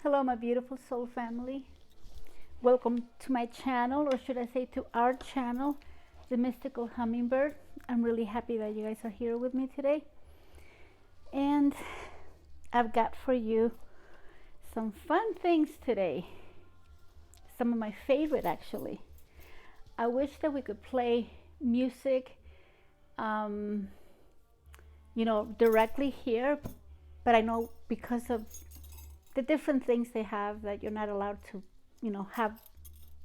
Hello, my beautiful soul family. Welcome to my channel, or should I say to our channel, The Mystical Hummingbird. I'm really happy that you guys are here with me today. And I've got for you some fun things today. Some of my favorite, actually. I wish that we could play music, directly here, but I know because of the different things they have that you're not allowed to, have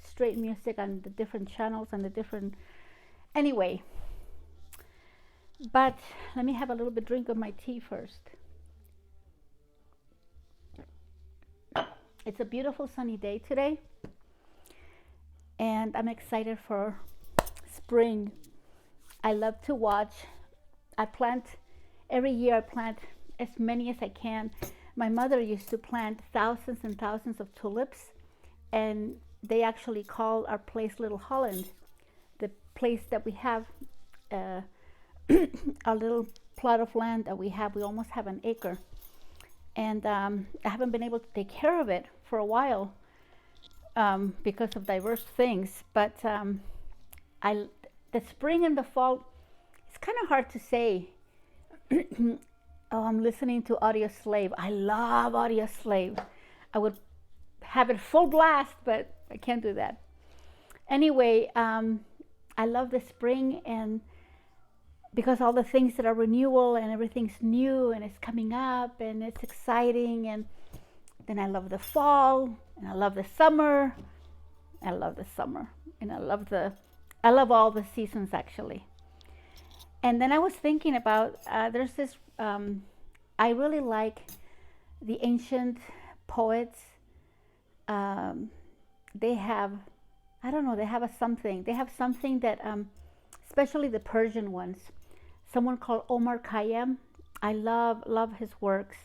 straight music on the different channels and the different. Anyway, but let me have a little bit drink of my tea first. It's a beautiful sunny day today, and I'm excited for spring. I love to watch. Every year I plant as many as I can. My mother used to plant thousands and thousands of tulips, and they actually call our place Little Holland. The place that we have, a little plot of land that we almost have an acre. And I haven't been able to take care of it for a while because of diverse things. But the spring and the fall, it's kind of hard to say. Oh, I'm listening to Audio Slave. I love Audio Slave. I would have it full blast, but I can't do that. Anyway, I love the spring, and because all the things that are renewal and everything's new and it's coming up and it's exciting. And then I love the fall, and I love the summer. I love the summer, and I love all the seasons, actually. And then I was thinking about, there's this, I really like the ancient poets. They have, I don't know, they have something that, especially the Persian ones. Someone called Omar Khayyam. I love his works.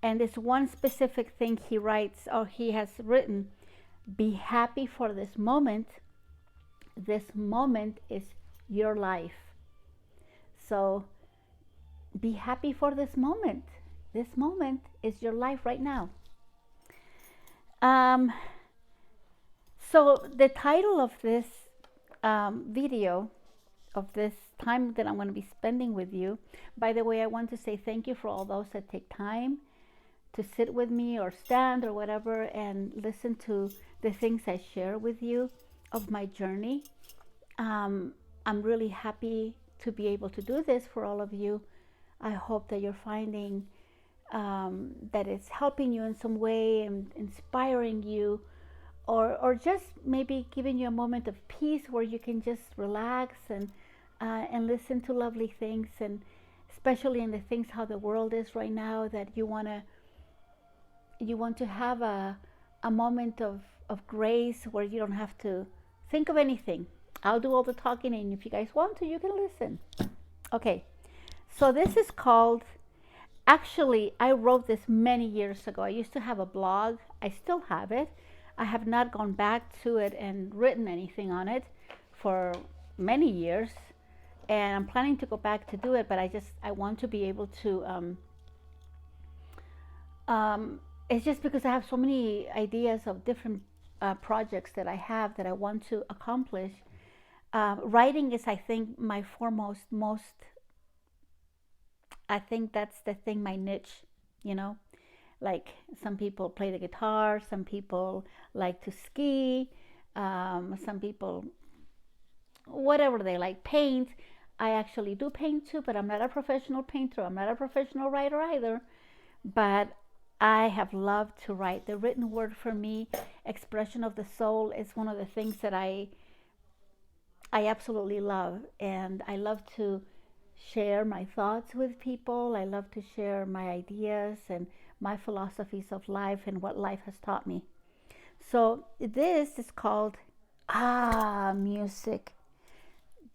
And this one specific thing he writes, or he has written: be happy for this moment. This moment is your life. So be happy for this moment. This moment is your life right now. So the title of this video, of this time that I'm going to be spending with you, by the way, I want to say thank you for all those that take time to sit with me or stand or whatever and listen to the things I share with you of my journey. I'm really happy to be able to do this for all of you. I hope that you're finding that it's helping you in some way and inspiring you, or just maybe giving you a moment of peace where you can just relax and listen to lovely things, and especially in the things how the world is right now, that you want to have a moment of grace where you don't have to think of anything. I'll do all the talking, and if you guys want to, you can listen. Okay, so this is called, actually, I wrote this many years ago. I used to have a blog. I still have it. I have not gone back to it and written anything on it for many years. And I'm planning to go back to do it, but I want to be able to, it's just because I have so many ideas of different projects that I have that I want to accomplish. Writing is, I think, my I think that's the thing, my niche, like some people play the guitar, some people like to ski, some people, whatever they like, paint. I actually do paint too, but I'm not a professional painter. I'm not a professional writer either, but I have loved to write. The written word, for me, expression of the soul, is one of the things that I absolutely love. And I love to share my thoughts with people. I love to share my ideas and my philosophies of life and what life has taught me. So this is called music.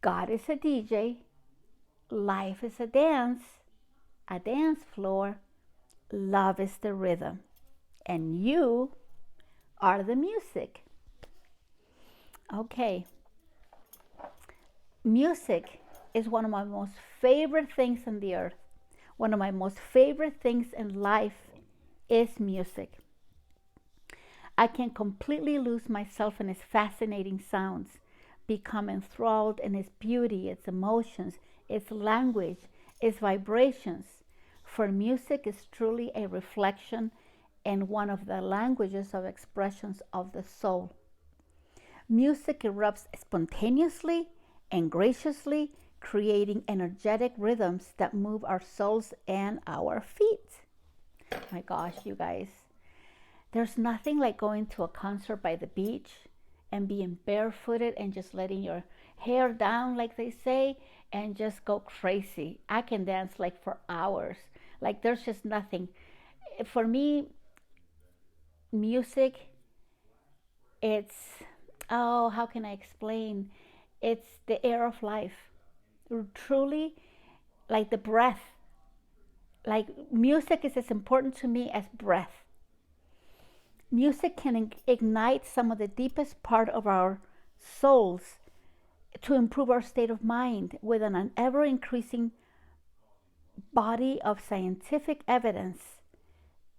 God is a DJ. Life is a dance floor. Love is the rhythm. And you are the music. Okay. Music is one of my most favorite things on the earth. One of my most favorite things in life is music. I can completely lose myself in its fascinating sounds, become enthralled in its beauty, its emotions, its language, its vibrations. For music is truly a reflection and one of the languages of expressions of the soul. Music erupts spontaneously and graciously, creating energetic rhythms that move our souls and our feet. My gosh, you guys. There's nothing like going to a concert by the beach and being barefooted and just letting your hair down, like they say, and just go crazy. I can dance like for hours. Like there's just nothing. For me, music, it's, oh, how can I explain? It's the air of life. Truly, like the breath. Like music is as important to me as breath. Music can ignite some of the deepest part of our souls to improve our state of mind with an ever increasing body of scientific evidence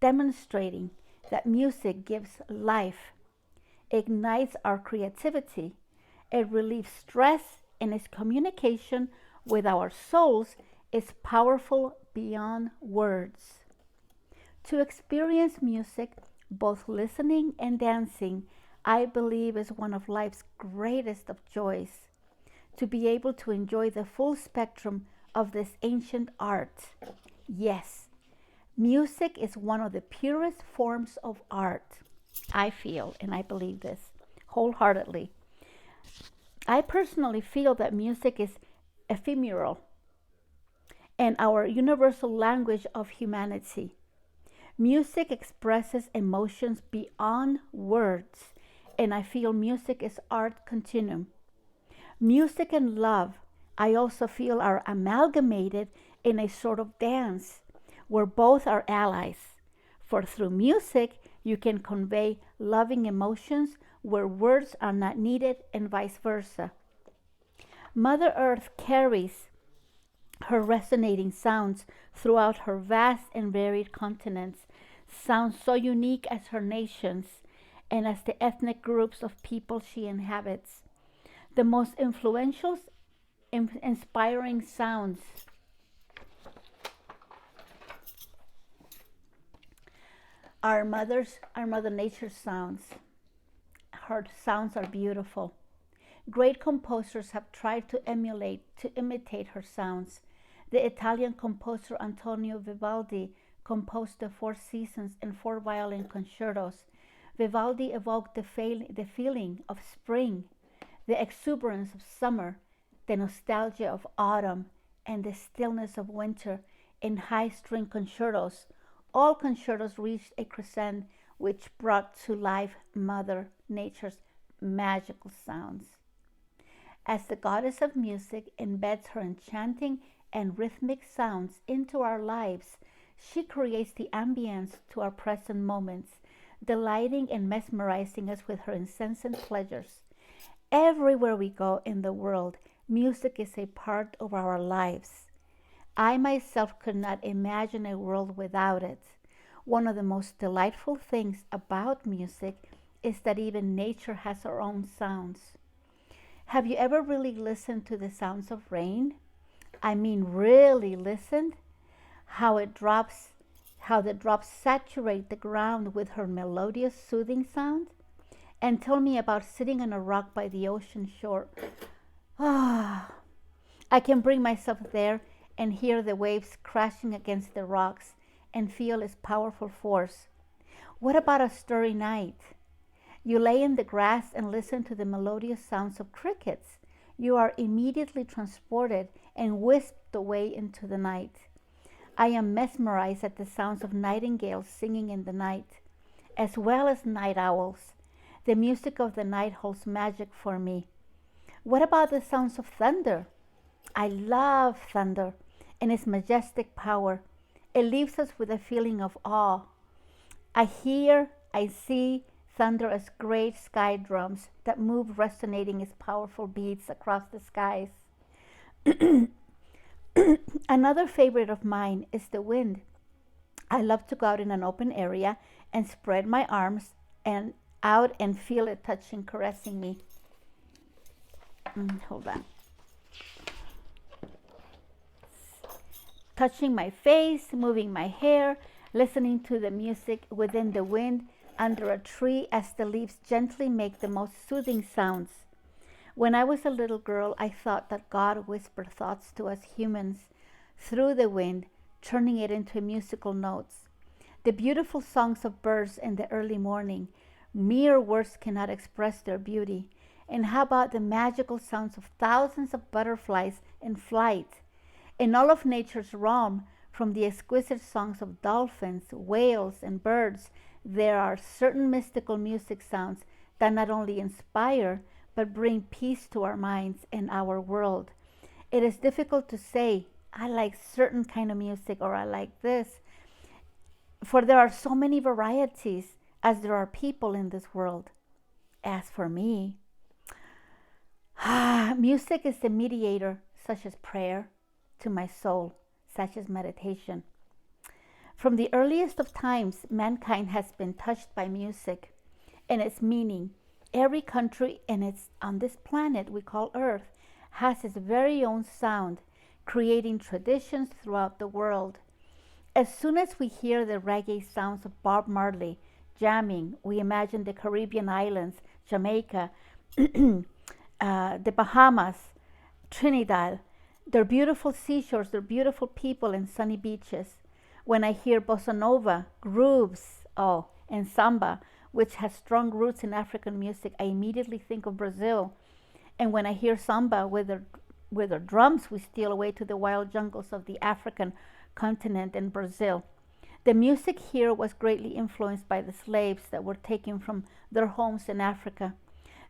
demonstrating that music gives life, ignites our creativity, it relieves stress, and its communication with our souls is powerful beyond words. To experience music, both listening and dancing, I believe is one of life's greatest of joys. To be able to enjoy the full spectrum of this ancient art. Yes, music is one of the purest forms of art. I feel, and I believe this wholeheartedly. I personally feel that music is ephemeral and our universal language of humanity. Music expresses emotions beyond words, and I feel music is art continuum. Music and love, I also feel, are amalgamated in a sort of dance where both are allies. For through music, you can convey loving emotions where words are not needed, and vice versa. Mother Earth carries her resonating sounds throughout her vast and varied continents, sounds so unique as her nations and as the ethnic groups of people she inhabits. The most influential, inspiring sounds are Mother Nature's sounds. Her sounds are beautiful. Great composers have tried to imitate her sounds. The Italian composer Antonio Vivaldi composed the Four Seasons and four violin concertos. Vivaldi evoked the feeling of spring, the exuberance of summer, the nostalgia of autumn, and the stillness of winter in high-string concertos. All concertos reached a crescendo which brought to life Mother Nature's magical sounds. As the goddess of music embeds her enchanting and rhythmic sounds into our lives, she creates the ambience to our present moments, delighting and mesmerizing us with her incessant pleasures. Everywhere we go in the world, music is a part of our lives. I myself could not imagine a world without it. One of the most delightful things about music is that even nature has her own sounds. Have you ever really listened to the sounds of rain? I mean, really listened? How the drops saturate the ground with her melodious, soothing sound? And tell me about sitting on a rock by the ocean shore. Ah, I can bring myself there and hear the waves crashing against the rocks and feel its powerful force. What about a starry night? You lay in the grass and listen to the melodious sounds of crickets. You are immediately transported and whisked away into the night. I am mesmerized at the sounds of nightingales singing in the night, as well as night owls. The music of the night holds magic for me. What about the sounds of thunder? I love thunder and its majestic power. It leaves us with a feeling of awe. I see thunder as great sky drums that move, resonating its powerful beats across the skies. Another favorite of mine is the wind. I love to go out in an open area and spread my arms and out and feel it touching, caressing me. Hold on. Touching my face, moving my hair, listening to the music within the wind under a tree as the leaves gently make the most soothing sounds. When I was a little girl, I thought that God whispered thoughts to us humans through the wind, turning it into musical notes. The beautiful songs of birds in the early morning, mere words cannot express their beauty. And how about the magical sounds of thousands of butterflies in flight? In all of nature's realm, from the exquisite songs of dolphins, whales, and birds, there are certain mystical music sounds that not only inspire, but bring peace to our minds and our world. It is difficult to say, I like certain kind of music or I like this, for there are so many varieties as there are people in this world. As for me, music is the mediator, such as prayer, to my soul, such as meditation. From the earliest of times, mankind has been touched by music and its meaning. Every country on this planet we call Earth has its very own sound, creating traditions throughout the world. As soon as we hear the reggae sounds of Bob Marley jamming, we imagine the Caribbean islands, Jamaica, the Bahamas, Trinidad, their beautiful seashores, their beautiful people and sunny beaches. When I hear bossa nova, grooves, and samba, which has strong roots in African music, I immediately think of Brazil. And when I hear samba with their drums, we steal away to the wild jungles of the African continent and Brazil. The music here was greatly influenced by the slaves that were taken from their homes in Africa.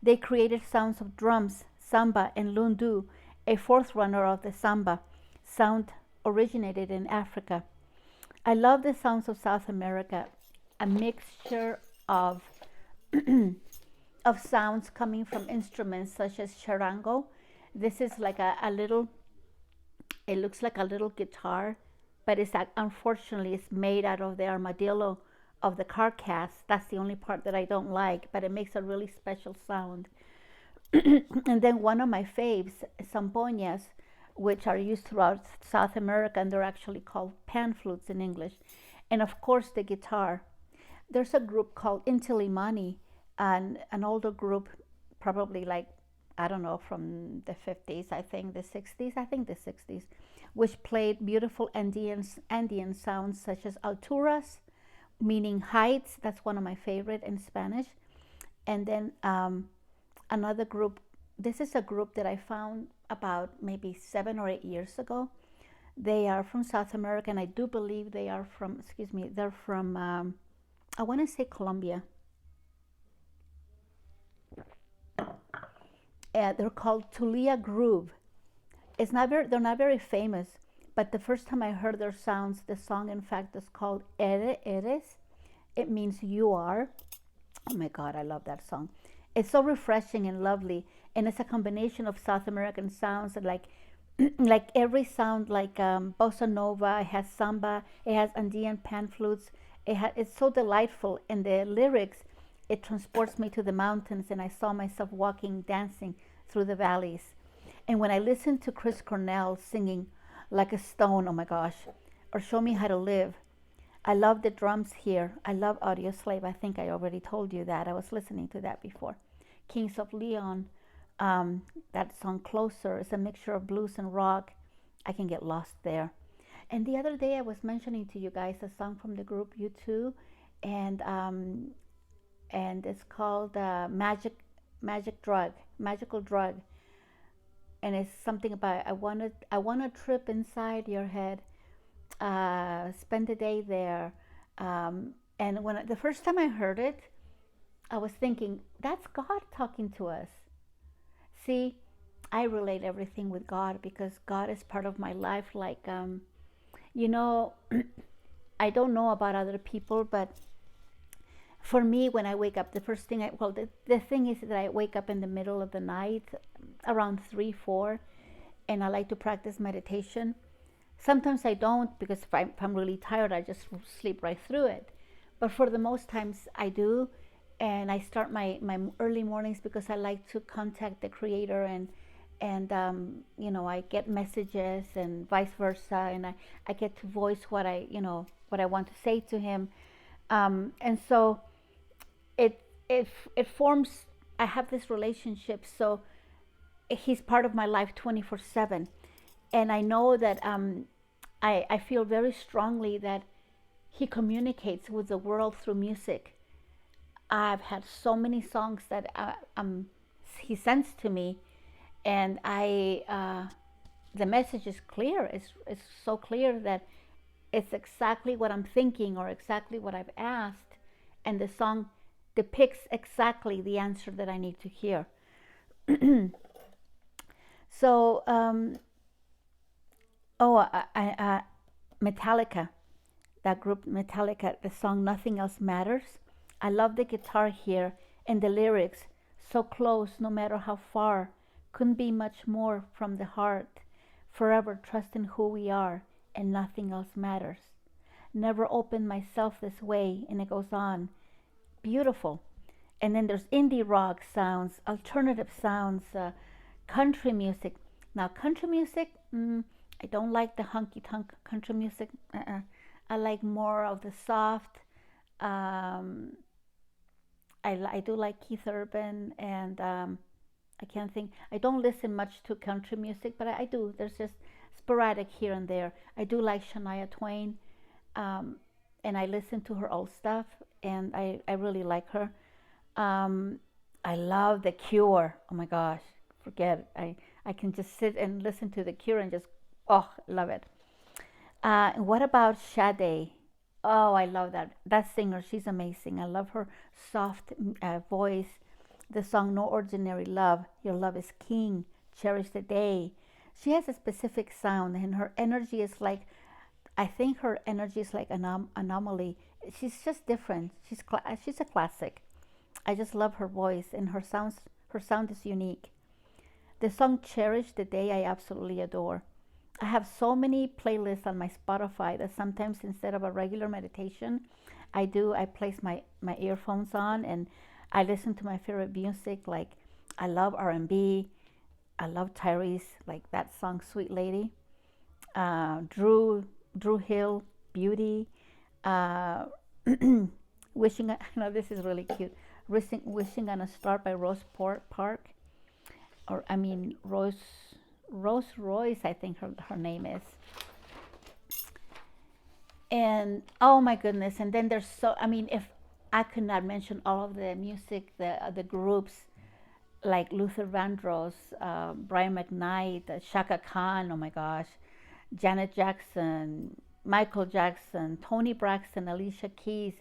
They created sounds of drums, samba, and lundu, a forerunner of the samba. Sound originated in Africa. I love the sounds of South America, a mixture of of sounds coming from instruments such as charango. This is like a little, it looks like a little guitar, but unfortunately it's made out of the armadillo of the carcass. That's the only part that I don't like, but it makes a really special sound. And then one of my faves, zampoñas, which are used throughout South America, and they're actually called pan flutes in English. And of course the guitar. There's a group called Inti Illimani, an older group, probably like, I don't know, from the 50s, I think the 60s, which played beautiful Andean sounds such as alturas, meaning heights. That's one of my favorite in Spanish. And then another group, this is a group that I found about maybe 7 or 8 years ago. They are from South America, and I do believe they are from, they're from, I want to say Colombia. They're called Tulia Groove. They're not very famous, but the first time I heard their sounds, the song in fact is called Eres. It means you are. Oh my God, I love that song. It's so refreshing and lovely, and it's a combination of South American sounds, and like every sound, like bossa nova. It has samba. It has Andean pan flutes. It's so delightful, and the lyrics, it transports me to the mountains, and I saw myself walking, dancing through the valleys. And when I listen to Chris Cornell singing Like a Stone, oh my gosh, or Show Me How to Live, I love the drums here. I love Audio Slave. I think I already told you that. I was listening to that before. Kings of Leon, that song Closer is a mixture of blues and rock. I can get lost there. And the other day I was mentioning to you guys a song from the group U2, and it's called Magical Drug. And it's something about I want to trip inside your head, spend the day there. And when the first time I heard it, I was thinking, that's God talking to us. See, I relate everything with God because God is part of my life. Like, you know, I don't know about other people, but for me, when I wake up, the first thing the thing is that I wake up in the middle of the night, around 3, 4, and I like to practice meditation. Sometimes I don't, because if I'm really tired, I just sleep right through it. But for the most times I do, and I start my early mornings because I like to contact the creator, and you know, I get messages and vice versa, and I get to voice what I, you know, what I want to say to him. And so it it forms, I have this relationship, so he's part of my life 24/7. And I know that I feel very strongly that he communicates with the world through music. I've had so many songs that he sends to me, and the message is clear. It's so clear that it's exactly what I'm thinking or exactly what I've asked, and the song depicts exactly the answer that I need to hear. So, Metallica, that group Metallica, the song Nothing Else Matters. I love the guitar here and the lyrics, so close no matter how far, couldn't be much more from the heart, forever trusting who we are and nothing else matters. Never opened myself this way, and it goes on. Beautiful. And then there's indie rock sounds, alternative sounds, country music. Now, country music, I don't like the honky tonk country music. I like more of the soft. I do like Keith Urban, and I can't think. I don't listen much to country music, but I do. There's just sporadic here and there. I do like Shania Twain, and I listen to her old stuff, and I really like her. I love The Cure. Oh my gosh, forget it. I can just sit and listen to The Cure and just, oh, love it. What about Sade? Oh, I love that singer. She's amazing. I love her soft voice. The song No Ordinary Love, Your Love is King, Cherish the Day. She has a specific sound, and her energy is like, I think her energy is like an anomaly. She's just different. She's a classic. I just love her voice, and her sound is unique. The song Cherish the Day I absolutely adore. I have so many playlists on my Spotify that sometimes instead of a regular meditation, I place my earphones on and I listen to my favorite music. Like, I love R&B. I love Tyrese, like that song Sweet Lady. Drew Hill, Beauty. Wishing, no, this is really cute. Wishing on a Star by Rose Park. Or, I mean, Rose Royce, I think her name is. And oh my goodness, and then there's so, I mean, if I could not mention all of the music, the groups like Luther Vandross, Brian McKnight, Shaka Khan, oh my gosh, Janet Jackson, Michael Jackson, Toni Braxton, Alicia Keys,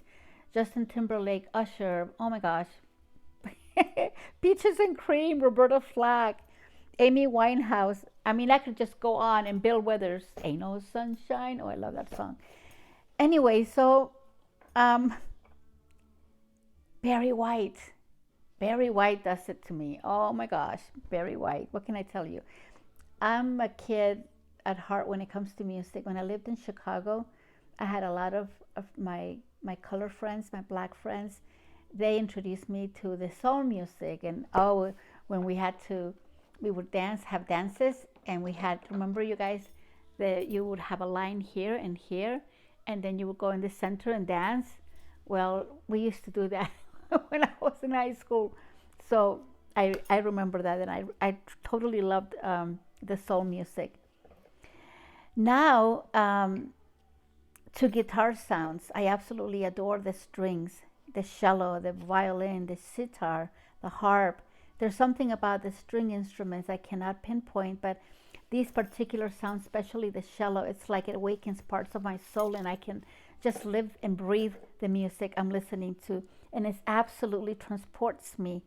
Justin Timberlake, Usher, oh my gosh, Peaches and Cream, Roberta Flack, Amy Winehouse. I mean, I could just go on, and Bill Withers, Ain't No Sunshine. Oh, I love that song. Anyway, so Barry White. Barry White does it to me. Oh my gosh, Barry White. What can I tell you? I'm a kid at heart when it comes to music. When I lived in Chicago, I had a lot of my color friends, my black friends. They introduced me to the soul music, and oh, when we would have dances, and we had, remember you guys, that you would have a line here and here, and then you would go in the center and dance. Well, we used to do that when I was in high school. So I remember that, and I totally loved the soul music. Now, to guitar sounds, I absolutely adore the strings, the cello, the violin, the sitar, the harp. There's something about the string instruments I cannot pinpoint, but these particular sounds, especially the cello, it's like it awakens parts of my soul, and I can just live and breathe the music I'm listening to, and it absolutely transports me.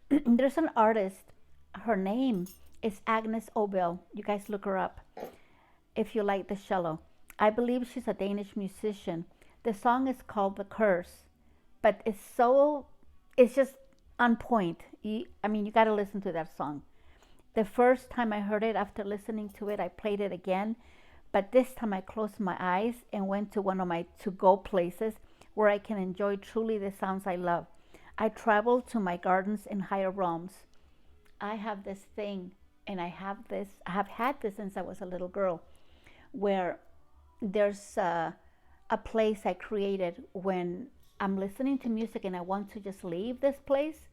There's an artist, her name is Agnes Obel. You guys look her up if you like the cello. I believe she's a Danish musician. The song is called The Curse, but it's just on point. I mean, you got to listen to that song. The first time I heard it, after listening to it, I played it again. But this time I closed my eyes and went to one of my to-go places where I can enjoy truly the sounds I love. I travel to my gardens in higher realms. I have this thing, and I have had this since I was a little girl, where there's a place I created when I'm listening to music and I want to just leave this place.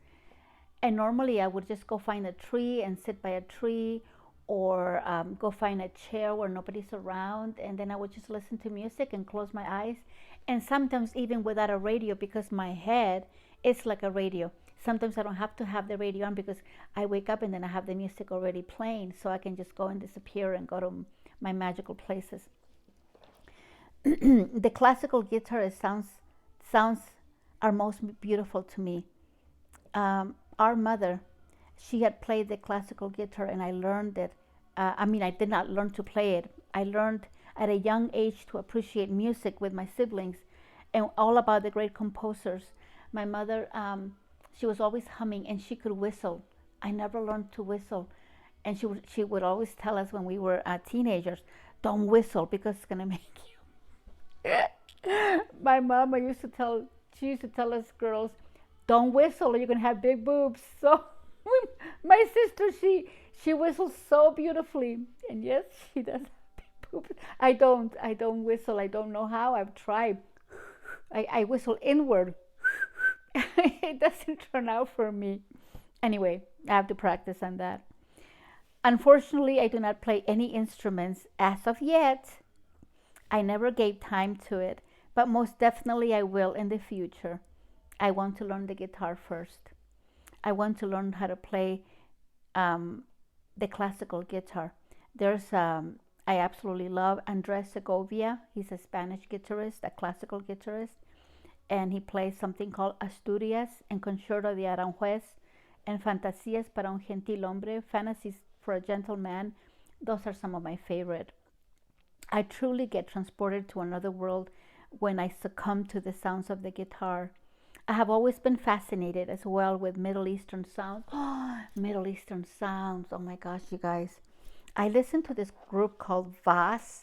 And normally I would just go find a tree and sit by a tree, or go find a chair where nobody's around, and then I would just listen to music and close my eyes. And sometimes even without a radio, because my head is like a radio. Sometimes I don't have to have the radio on because I wake up and then I have the music already playing, so I can just go and disappear and go to my magical places. The classical guitar sounds are most beautiful to me. Our mother, she had played the classical guitar, and I learned it. I mean, I did not learn to play it. I learned at a young age to appreciate music with my siblings and all about the great composers. My mother, she was always humming, and she could whistle. I never learned to whistle. And she would always tell us when we were teenagers, don't whistle because it's going to make you. My mama she used to tell us girls, don't whistle or you're going to have big boobs. So my sister, she whistles so beautifully. And yes, she does have big boobs. I don't whistle. I don't know how. I've tried. I whistle inward. It doesn't turn out for me. Anyway, I have to practice on that. Unfortunately, I do not play any instruments as of yet. I never gave time to it, but most definitely I will in the future. I want to learn the guitar first. I want to learn how to play the classical guitar. I absolutely love Andres Segovia. He's a Spanish guitarist, a classical guitarist, and he plays something called Asturias and Concerto de Aranjuez and Fantasías para un gentil hombre, Fantasies for a Gentleman. Those are some of my favorite. I truly get transported to another world when I succumb to the sounds of the guitar. I have always been fascinated as well with Middle Eastern sounds. Middle Eastern sounds. Oh my gosh, you guys. I listened to this group called Vaz,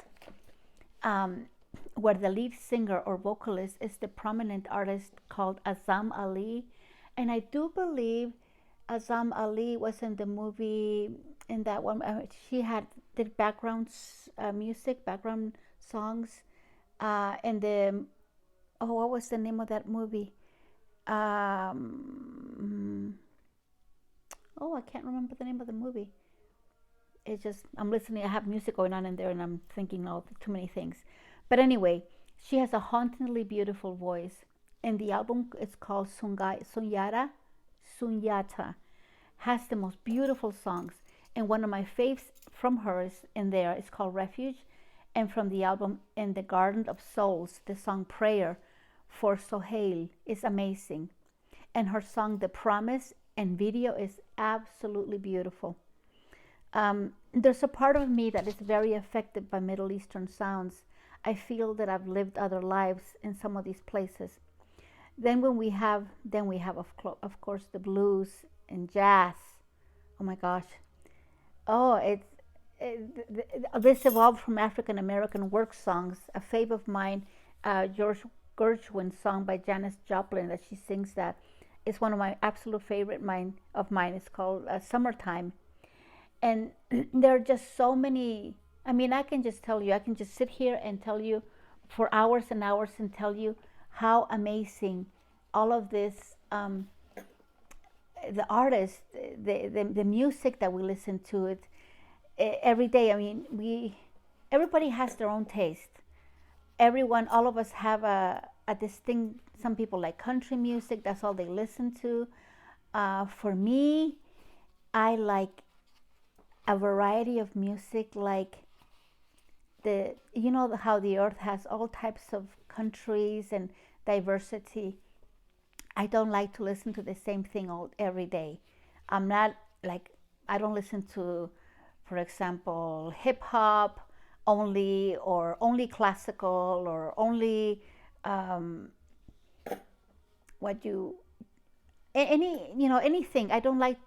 where the lead singer or vocalist is the prominent artist called Azam Ali. And I do believe Azam Ali was in the movie, in that one. She did background music, background songs. And what was the name of that movie? I can't remember the name of the movie. It's just, I'm listening, I have music going on in there, and I'm thinking of too many things. But anyway, she has a hauntingly beautiful voice. And the album is called Sunyata, has the most beautiful songs. And one of my faves from her is in there. It's called Refuge. And from the album In the Garden of Souls, the song Prayer for Sohail is amazing. And her song The Promise and video is absolutely beautiful. There's a part of me that is very affected by Middle Eastern sounds. I feel that I've lived other lives in some of these places. Then we have of course the blues and jazz. Oh my gosh. This evolved from African American work songs. A fave of mine, George Gershwin's song by Janis Joplin that she sings, that is one of my absolute favorite of mine. It's called Summertime. And there are just so many. I mean, I can just sit here and tell you for hours and hours and tell you how amazing all of this, the artists, the music that we listen to it every day. I mean, everybody has their own taste. All of us have a distinct. Some people like country music. That's all they listen to. For me, I like a variety of music, like how the earth has all types of countries and diversity. I don't like to listen to the same thing every day. I'm not like, I don't listen to, for example, hip hop only, or only classical, or only anything. I don't like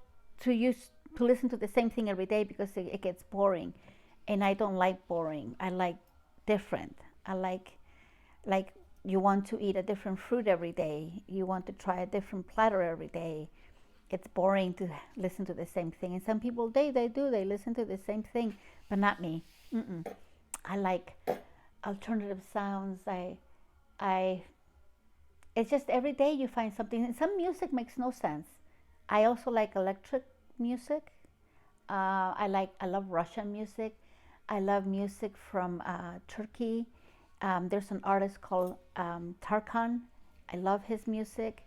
to listen to the same thing every day because it gets boring, and I don't like boring. I like different. I like You want to eat a different fruit every day. You want to try a different platter every day. It's boring to listen to the same thing. And some people, they listen to the same thing, but not me. Mm-mm. I like alternative sounds. I, it's just every day you find something. And some music makes no sense. I also like electric music. I love Russian music. I love music from Turkey. There's an artist called Tarkan. I love his music.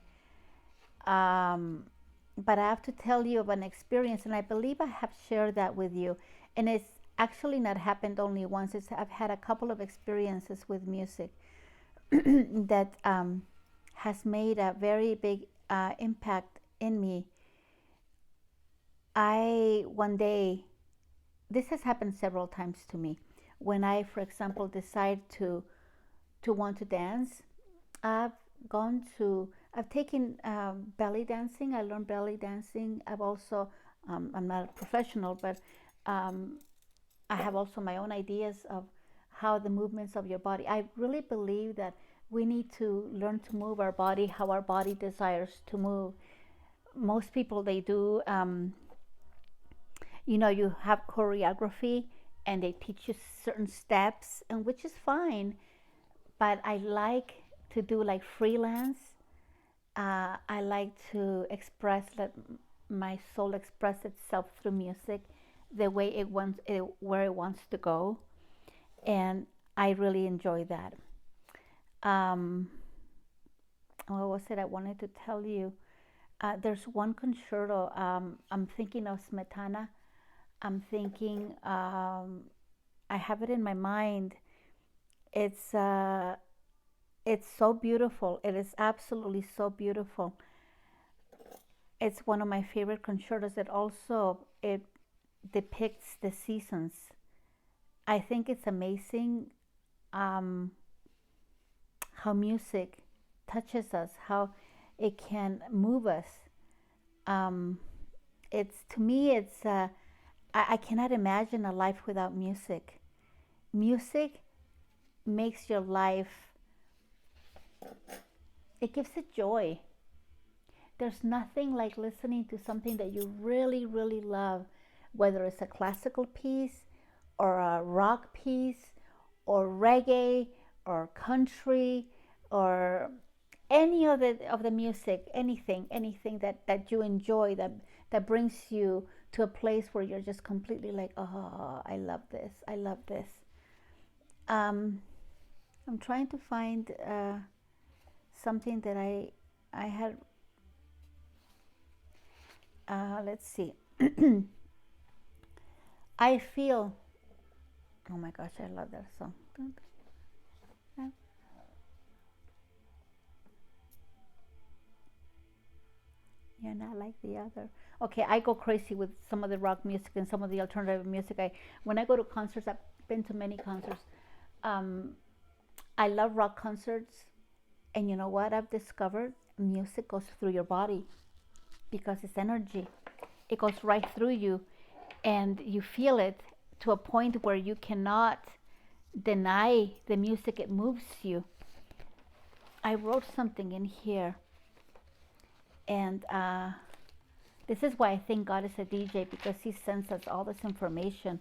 But I have to tell you of an experience, and I believe I have shared that with you. And it's actually not happened only once. I've had a couple of experiences with music that has made a very big impact in me. One day, this has happened several times to me. When I, for example, decide to want to dance, I've I've taken belly dancing. I learned belly dancing. I've also, I'm not a professional, but I have also my own ideas of how the movements of your body. I really believe that we need to learn to move our body how our body desires to move. Most people, they do, you have choreography and they teach you certain steps, and which is fine, but I like to do like freelance. I like to let my soul express itself through music the way where it wants to go, and I really enjoy that. Um, what was it I wanted to tell you? There's one concerto. I'm thinking of Smetana. I'm thinking. I have it in my mind. It's uh, it's so beautiful. It is absolutely so beautiful. It's one of my favorite concertos. It depicts the seasons. I think it's amazing um, how music touches us, how it can move us. Um, it's to me, I cannot imagine a life without music. Music makes your life. It gives it joy. There's nothing like listening to something that you really, really love, whether it's a classical piece or a rock piece or reggae or country or any of the music, anything that you enjoy, that brings you to a place where you're just completely like, oh, I love this, I love this. I'm trying to find something that I had. Let's see. I feel. Oh my gosh, I love that song. You're not like the other. Okay, I go crazy with some of the rock music and some of the alternative music. When I go to concerts, I've been to many concerts. Um, I love rock concerts, and you know what I've discovered? Music goes through your body because it's energy. It goes right through you, and you feel it to a point where you cannot deny the music. It moves you. I wrote something in here, and this is why I think God is a DJ, because He sends us all this information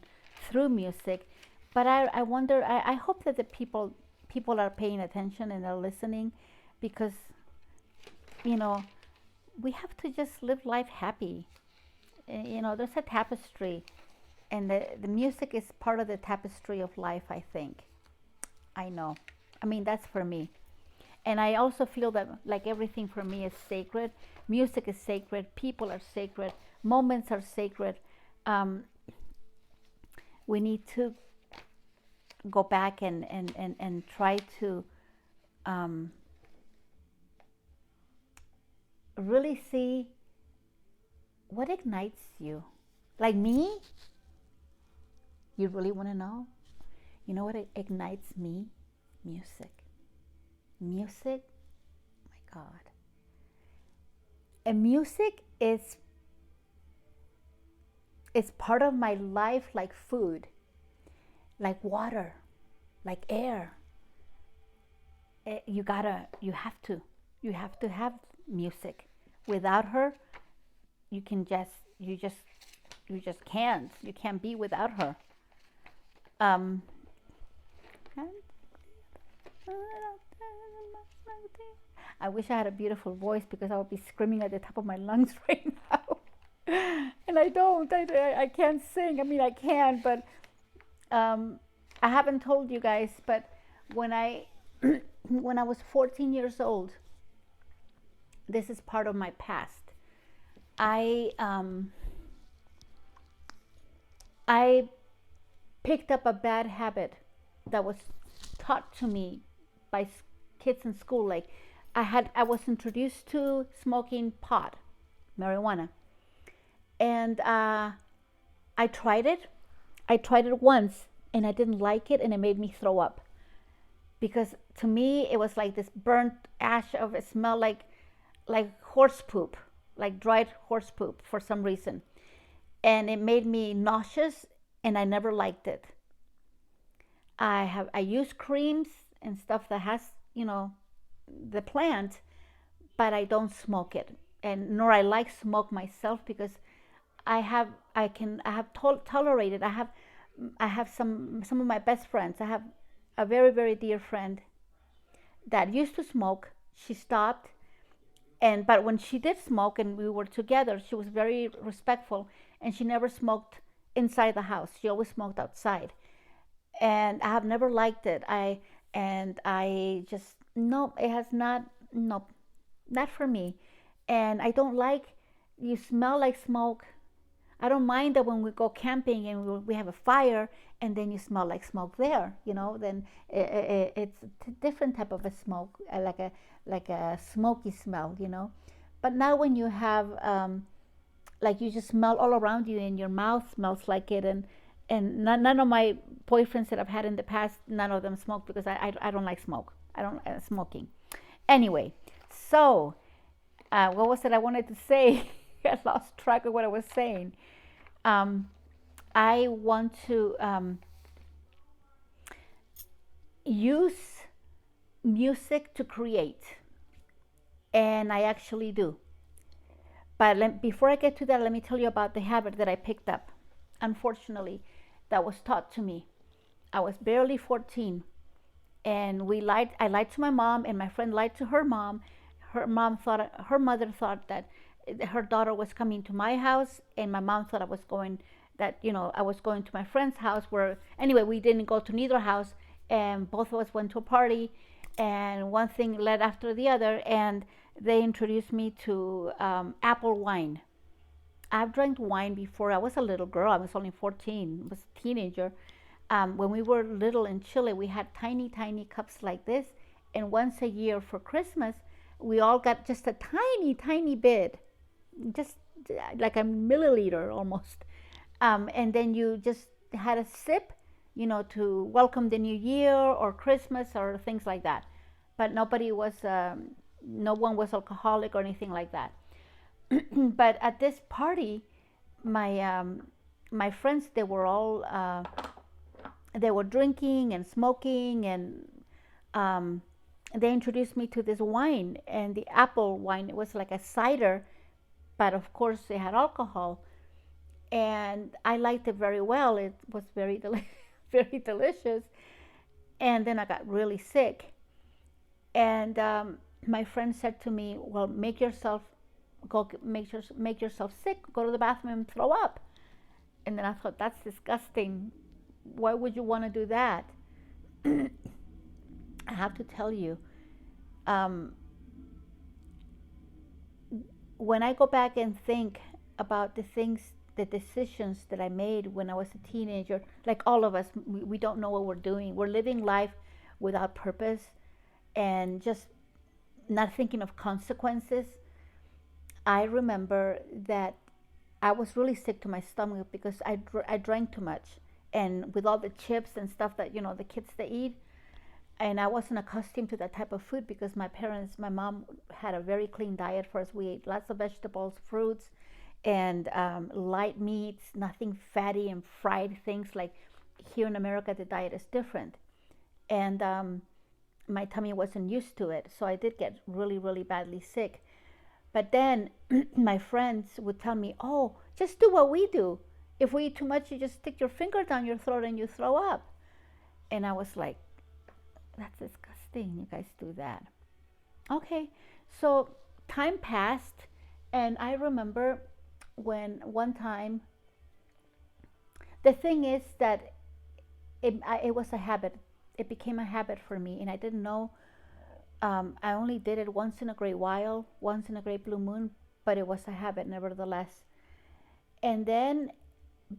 through music. But I wonder, I hope that the people are paying attention and are listening, because you know we have to just live life happy. There's a tapestry, and the music is part of the tapestry of life, I think. I know. I mean, that's for me. And I also feel that like everything for me is sacred. Music is sacred. People are sacred. Moments are sacred. We need to go back and try to really see what ignites you. Like me, you really want to know? You know what ignites me? Music. Music, oh my God. And music is part of my life, like food, like water, like air. you have to have music. Without her, you can just, you just can't. You can't be without her. Um, I wish I had a beautiful voice because I would be screaming at the top of my lungs right now. And I don't. I can't sing. I mean, I can, but I haven't told you guys, but when I when I was 14 years old, this is part of my past. I picked up a bad habit that was taught to me by kids in school. Like I was introduced to smoking pot, marijuana, and I tried it. I tried it once, and I didn't like it, and it made me throw up because to me it was like this burnt ash of it smelled like horse poop, like dried horse poop for some reason, and it made me nauseous, and I never liked it. I use creams and stuff that has, the plant, but I don't smoke it, and nor I like smoke myself because I have tolerated. I have some of my best friends. I have a very very dear friend that used to smoke. She stopped, and but when she did smoke and we were together, she was very respectful, and she never smoked inside the house. She always smoked outside, and I have never liked it. I just, no, it has not, no, not for me. And I don't like, you smell like smoke. I don't mind that when we go camping and we have a fire and then you smell like smoke there, then it's a different type of a smoke, like a smoky smell, But now when you have like you just smell all around you and your mouth smells like it, and none of my boyfriends that I've had in the past, none of them smoke because I don't like smoke. I don't smoking. Anyway, so what was it I wanted to say? I lost track of what I was saying. I want to use music to create, and I actually do. But before I get to that, let me tell you about the habit that I picked up. Unfortunately, that was taught to me. I was barely 14, and I lied to my mom, and my friend lied to her mom. Her mother thought that her daughter was coming to my house, and my mom thought I was going to my friend's house. Where anyway, we didn't go to neither house, and both of us went to a party, and one thing led after the other, and they introduced me to apple wine. I've drank wine before. I was a little girl. I was only 14. I was a teenager. When we were little in Chile, we had tiny, tiny cups like this. And once a year for Christmas, we all got just a tiny, tiny bit, just like a milliliter almost. And then you just had a sip, to welcome the new year or Christmas or things like that. But no one was alcoholic or anything like that. But at this party, my friends, they were all they were drinking and smoking, and they introduced me to this wine, and the apple wine. It was like a cider, but of course it had alcohol, and I liked it very well. It was very very delicious. And then I got really sick, and my friend said to me, "Well, make yourself sick. Go to the bathroom and throw up." And then I thought, that's disgusting. Why would you want to do that? I have to tell you, when I go back and think about the decisions that I made when I was a teenager, like all of us, we don't know what we're doing. We're living life without purpose and just not thinking of consequences. I remember that I was really sick to my stomach because I drank too much, and with all the chips and stuff that the kids they eat, and I wasn't accustomed to that type of food because my mom had a very clean diet for us. We ate lots of vegetables, fruits, and light meats, nothing fatty and fried things. Like here in America, the diet is different, and my tummy wasn't used to it. So I did get really, really badly sick. But then my friends would tell me, oh, just do what we do. If we eat too much, you just stick your finger down your throat and you throw up. And I was like, that's disgusting. You guys do that. Okay. So time passed. And I remember when one time, the thing is that it was a habit. It became a habit for me. And I didn't know. I only did it once in a great while, once in a great blue moon, but it was a habit nevertheless. And then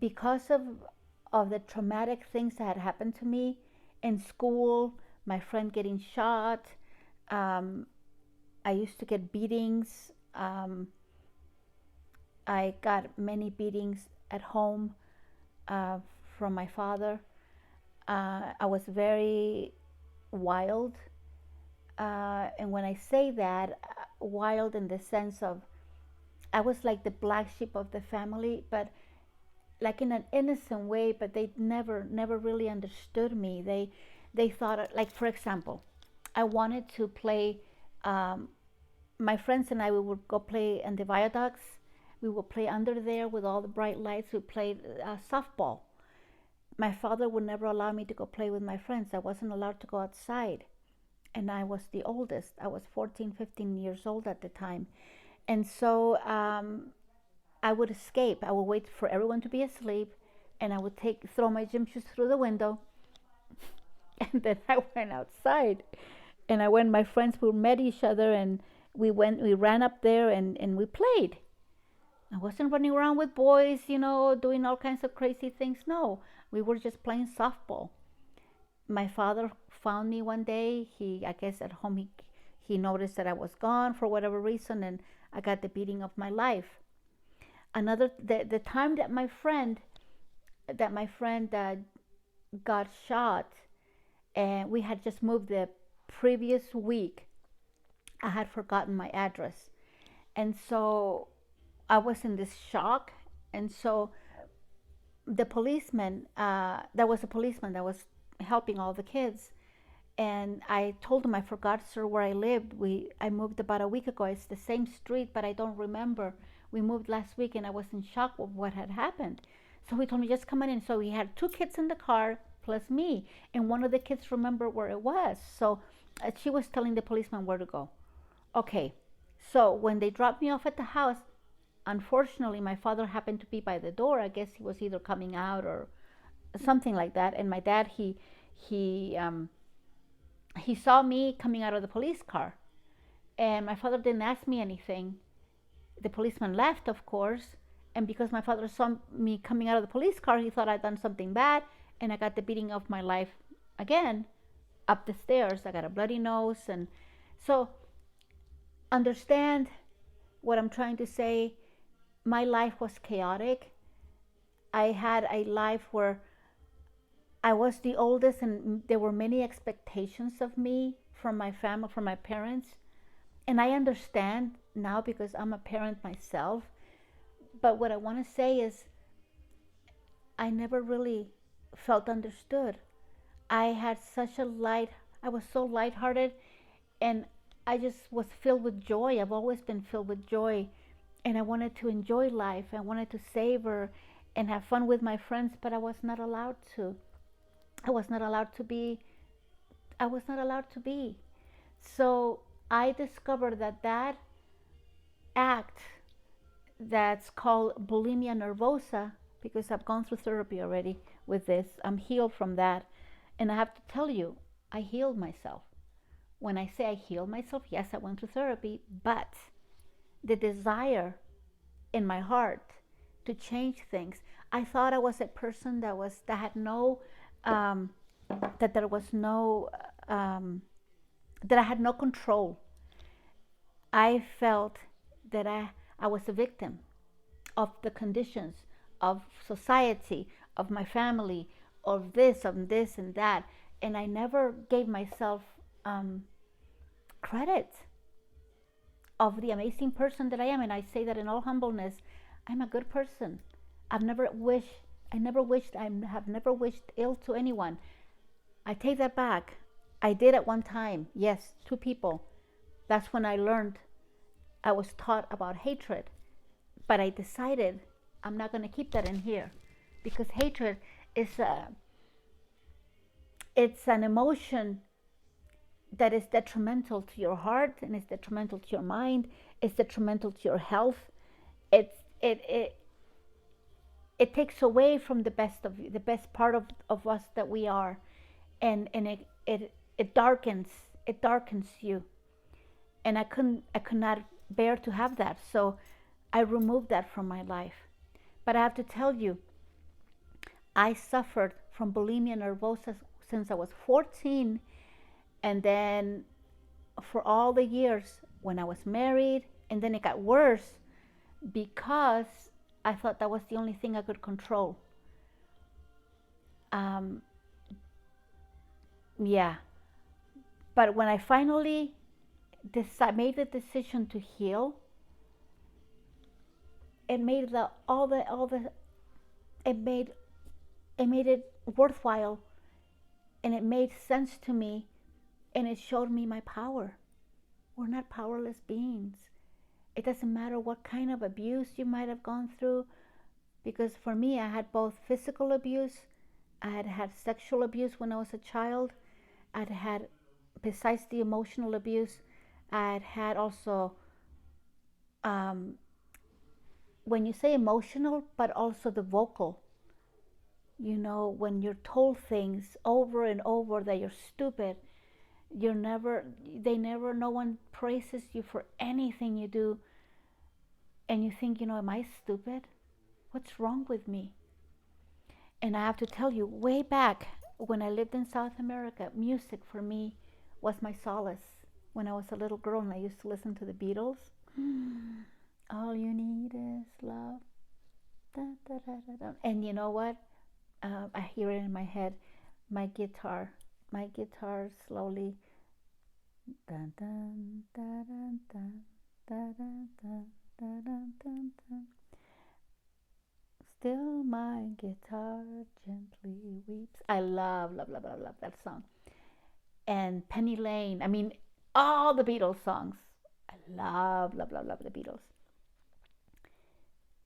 because of the traumatic things that had happened to me in school, my friend getting shot, I used to get beatings. I got many beatings at home from my father. I was very wild. And when I say that, wild in the sense of I was like the black sheep of the family, but like in an innocent way, but they never really understood me. They thought, like, for example, I wanted to play, my friends and I, we would go play in the viaducts. We would play under there with all the bright lights. We played softball. My father would never allow me to go play with my friends. I wasn't allowed to go outside. And I was the oldest. I was 14, 15 years old at the time. And so I would escape. I would wait for everyone to be asleep, and I would throw my gym shoes through the window. And then I went outside. And my friends, we met each other, and we ran up there and we played. I wasn't running around with boys, doing all kinds of crazy things. No, we were just playing softball. My father found me one day. I guess at home he noticed that I was gone for whatever reason, and I got the beating of my life. The time that my friend got shot, and we had just moved the previous week, I had forgotten my address, and so I was in this shock. And so the policeman, there was a policeman that was helping all the kids, and I told him I forgot, sir, where I lived. I moved about a week ago. It's the same street, but I don't remember. We moved last week, and I was in shock of what had happened. So he told me, just come on in. So we had two kids in the car plus me, and one of the kids remembered where it was. So she was telling the policeman where to go. Okay, so when they dropped me off at the house, unfortunately my father happened to be by the door. I guess he was either coming out or something like that. And my dad, he saw me coming out of the police car, and my father didn't ask me anything. The policeman left, of course, and because my father saw me coming out of the police car, he thought I'd done something bad, and I got the beating of my life again up the stairs. I got a bloody nose. And so understand what I'm trying to say. My life was chaotic. I had a life where I was the oldest, and there were many expectations of me from my family, from my parents. And I understand now because I'm a parent myself. But what I want to say is I never really felt understood. I was so lighthearted, and I just was filled with joy. I've always been filled with joy, and I wanted to enjoy life. I wanted to savor and have fun with my friends, but I was not allowed to. I was not allowed to be. So I discovered that act that's called bulimia nervosa, because I've gone through therapy already with this. I'm healed from that. And I have to tell you, I healed myself. When I say I healed myself, yes, I went through therapy, but the desire in my heart to change things. I thought I was a person that had no, that there was no, that I had no control. I felt that I was a victim of the conditions of society, of my family, of this and that. And I never gave myself credit of the amazing person that I am. And I say that in all humbleness. I'm a good person. I have never wished ill to anyone. I take that back. I did at one time. Yes, 2 people. That's when I learned, I was taught about hatred. But I decided I'm not going to keep that in here, because hatred is it's an emotion that is detrimental to your heart, and it's detrimental to your mind. It's detrimental to your health. It it takes away from the best of you, the best part of us that we are, and it darkens you. And I could not bear to have that, so I removed that from my life. But I have to tell you, I suffered from bulimia nervosa since I was 14, and then for all the years when I was married, and then it got worse because I thought that was the only thing I could control. Yeah, but when I finally made the decision to heal, it made it made it worthwhile, and it made sense to me, and it showed me my power. We're not powerless beings. It doesn't matter what kind of abuse you might have gone through, because for me, I had both physical abuse, I had had sexual abuse when I was a child, I'd had, besides the emotional abuse, I'd had also, when you say emotional, but also the vocal. You know, when you're told things over and over that you're stupid, no one praises you for anything you do, and you think, am I stupid? What's wrong with me? And I have to tell you, way back when I lived in South America, music for me was my solace. When I was a little girl and I used to listen to the Beatles, all you need is love. Da, da, da, da, da. And you know what? I hear it in my head. My guitar slowly. Dun, dun, dun, dun, dun, dun, dun, dun, dun, dun, dun. Still my guitar gently weeps. I love that song. And Penny Lane. I mean, all the Beatles songs. I love the Beatles.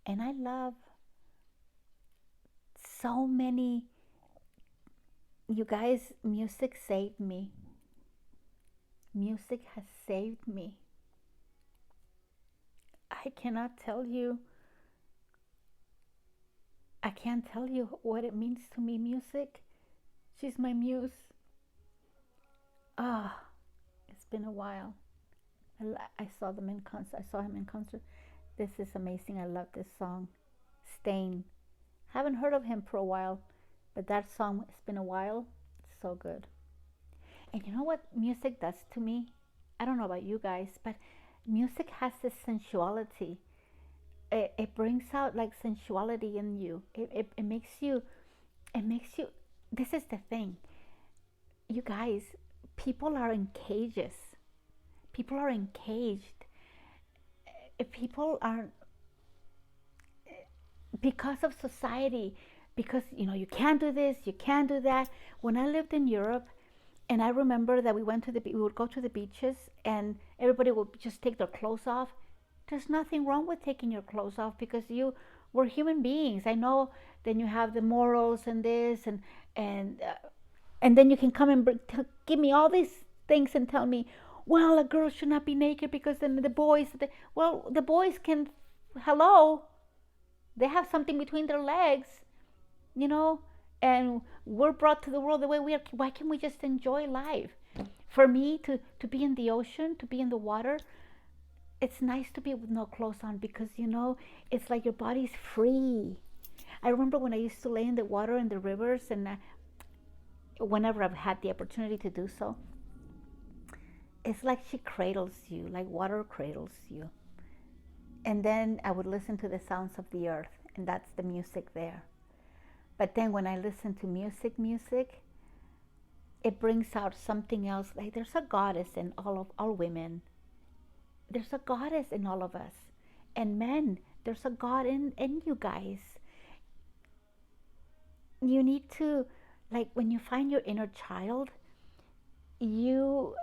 And I love so many. You guys, music saved me. Music has saved me. I can't tell you what it means to me, music. She's my muse. It's been a while. I saw him in concert. This is amazing. I love this song. Stain. Haven't heard of him for a while, but that song, it's been a while. It's so good. And you know what music does to me? I don't know about you guys, but music has this sensuality. It brings out like sensuality in you. It makes you, this is the thing. You guys, people are in cages. People are encaged. People aren't, because of society, because you can't do this, you can't do that. When I lived in Europe, and I remember that we would go to the beaches, and everybody would just take their clothes off. There's nothing wrong with taking your clothes off, because we're human beings. I know. Then you have the morals and this, and then you can come and give me all these things and tell me, well, a girl should not be naked because then the boys can, hello, they have something between their legs, and we're brought to the world the way we are. Why can't we just enjoy life? For me, to be in the ocean, to be in the water, it's nice to be with no clothes on, because it's like your body's free. I remember when I used to lay in the water in the rivers, and whenever I've had the opportunity to do so, it's like she cradles you, like water cradles you. And then I would listen to the sounds of the earth, and that's the music there. But then when I listen to music, it brings out something else. Like there's a goddess in all women. There's a goddess in all of us. And men, there's a God in you guys. You need to, like when you find your inner child, you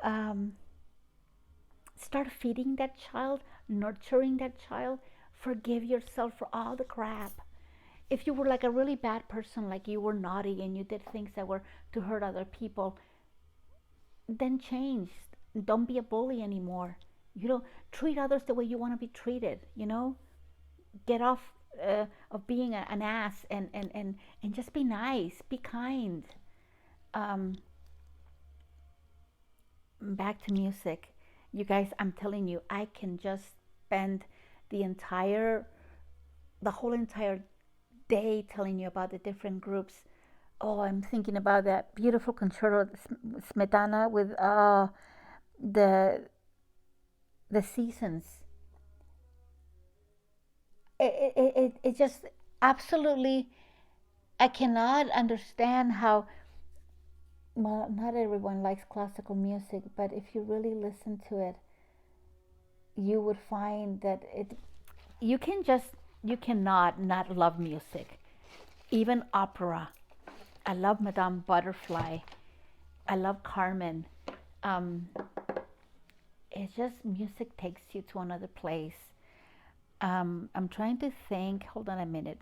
start feeding that child, nurturing that child. Forgive yourself for all the crap. If you were like a really bad person, like you were naughty and you did things that were to hurt other people, then change. Don't be a bully anymore. You know, treat others the way you want to be treated. You know, get off of being an ass, and just be nice, be kind. Um, Back to music. You guys, I'm telling you, I can just spend the entire, the whole entire day telling you about the different groups. Oh, I'm thinking about that beautiful concerto, Smetana, with the the seasons. It just absolutely, I cannot understand how, well, not everyone likes classical music, but if you really listen to it, you would find that you can just, you cannot not love music. Even opera. I love Madame Butterfly. I love Carmen. Um, it's just music takes you to another place. I'm trying to think. Hold on a minute.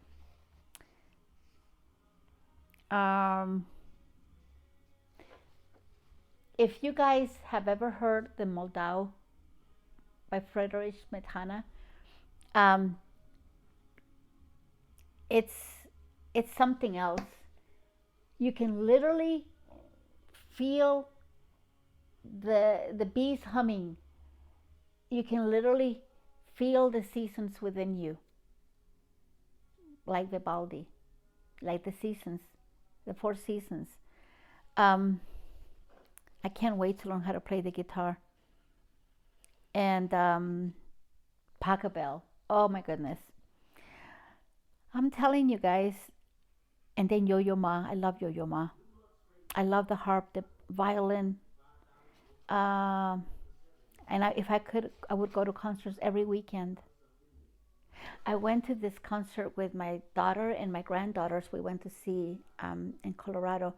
Um, if you guys have ever heard the Moldau by Friedrich Smetana, um, it's it's something else. You can literally feel the bees humming. You can literally feel the seasons within you, like Vivaldi, like the seasons, the four seasons. Um, I can't wait to learn how to play the guitar. And Pachelbel. Oh my goodness. I'm telling you guys. And then Yo-Yo Ma. I love Yo-Yo Ma. I love the harp, the violin. Um, and if I could, I would go to concerts every weekend. I went to this concert with my daughter and my granddaughters. We went to see in Colorado.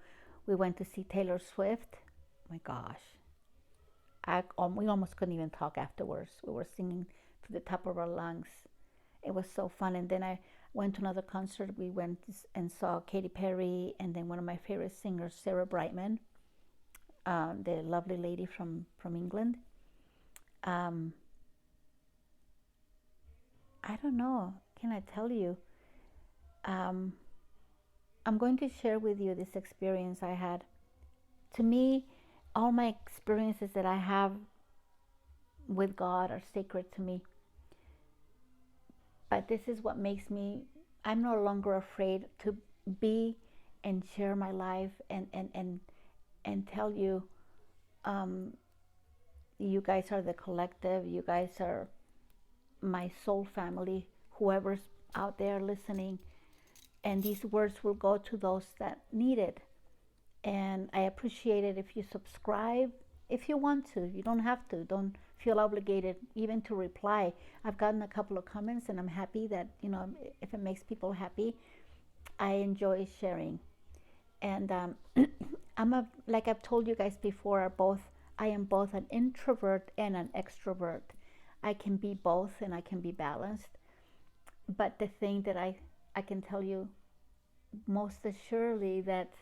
We went to see Taylor Swift. Oh my gosh, we almost couldn't even talk afterwards. We were singing to the top of our lungs. It was so fun. And then I went to another concert. We went and saw Katy Perry, and then one of my favorite singers, Sarah Brightman, the lovely lady from England. Um, I don't know. Can I tell you? Um, I'm going to share with you this experience I had. To me, all my experiences that I have with God are sacred to me. But this is what makes me, I'm no longer afraid to be and share my life and tell you, um, you guys are the collective, you guys are my soul family, whoever's out there listening. And these words will go to those that need it. And I appreciate it if you subscribe, if you want to. You don't have to. Don't feel obligated even to reply. I've gotten a couple of comments, and I'm happy that, you know, if it makes people happy, I enjoy sharing. And like I've told you guys before, I am both an introvert and an extrovert. I can be both, and I can be balanced. But the thing that I can tell you most assuredly, that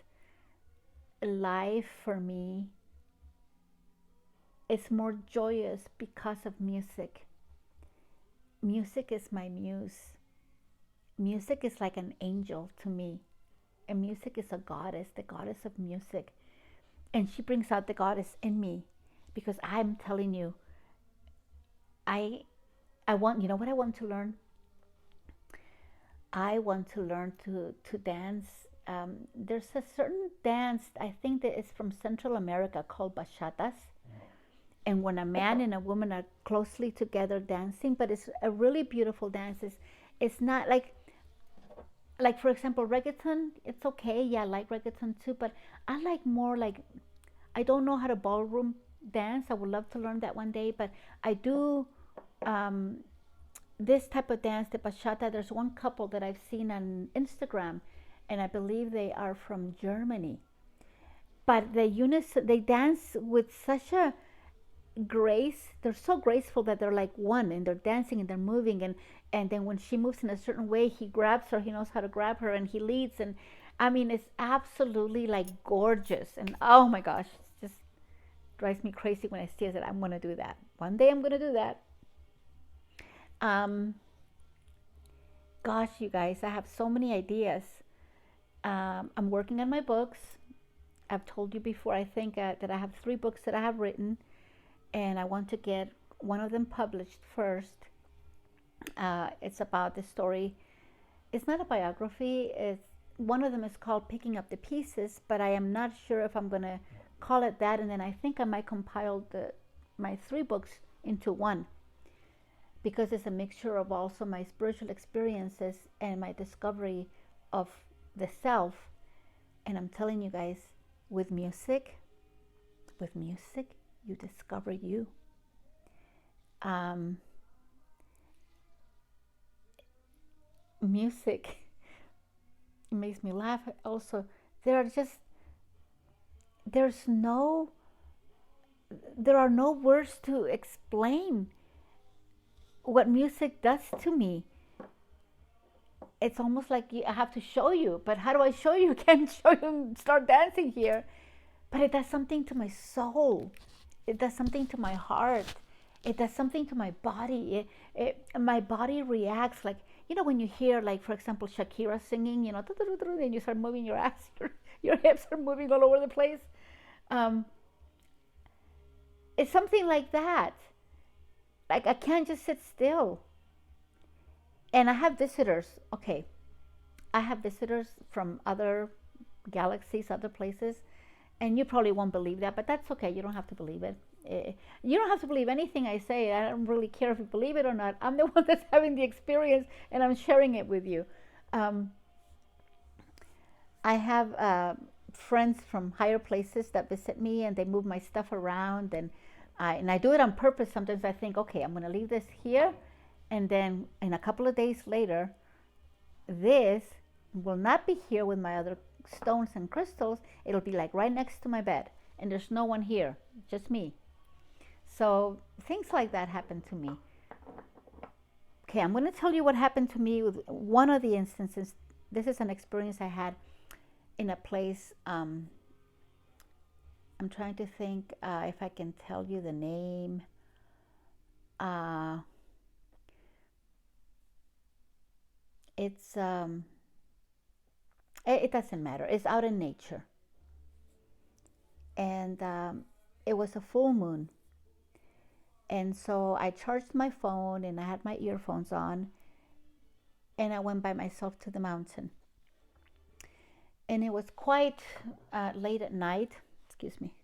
life for me is more joyous because of music. Music is my muse. Music is like an angel to me. And music is a goddess, the goddess of music. And she brings out the goddess in me, because I'm telling you, I I want, you know what I want to learn? I want to learn to dance. There's a certain dance, I think that is from Central America, called bachatas. And when a man and a woman are closely together dancing, but it's a really beautiful dance. It's not like for example, reggaeton. It's okay, yeah, I like reggaeton too, but I like more like, I don't know how to ballroom dance. I would love to learn that one day, but I do um, this type of dance, the bachata. There's one couple that I've seen on Instagram, and I believe they are from Germany. but they dance with such a grace. They're so graceful that they're like one, and they're dancing and they're moving, and then when she moves in a certain way, he grabs her. He knows how to grab her, and he leads. And I mean, it's absolutely like gorgeous. And oh my gosh, it just drives me crazy when I see it. That I'm gonna do that one day. I'm gonna do that. Um, Gosh, you guys, I have so many ideas. I'm working on my books. I've told you before, I think, that I have 3 books that I have written, and I want to get one of them published first. It's about the story. It's not a biography. It's one of them is called Picking Up the Pieces, but I am not sure if I'm going to call it that. And then I think I might compile my 3 books into one, because it's a mixture of also my spiritual experiences and my discovery of the self. And I'm telling you guys, with music, you discover you. Music makes me laugh. Also, there are just there's no there are no words to explain what music does to me. It's almost like I have to show you, but how do I show you? I can't show you and start dancing here. But it does something to my soul. It does something to my heart. It does something to my body. My body reacts like, when you hear, like, for example, Shakira singing, and you start moving your ass, your hips are moving all over the place. It's something like that. Like, I can't just sit still. And I have visitors. Okay, I have visitors from other galaxies, other places, and you probably won't believe that, but that's okay. You don't have to believe it. You don't have to believe anything I say. I don't really care if you believe it or not. I'm the one that's having the experience, and I'm sharing it with you. I have friends from higher places that visit me, and they move my stuff around, and I do it on purpose. Sometimes I think, okay, I'm going to leave this here, and then in a couple of days later, this will not be here with my other stones and crystals. It'll be like right next to my bed, and there's no one here, just me. So things like that happen to me. Okay, I'm going to tell you what happened to me with one of the instances. This is an experience I had in a place. I'm trying to think if I can tell you the name. It's it doesn't matter. It's out in nature, and it was a full moon. And so I charged my phone, and I had my earphones on, and I went by myself to the mountain. And it was quite late at night. Excuse me.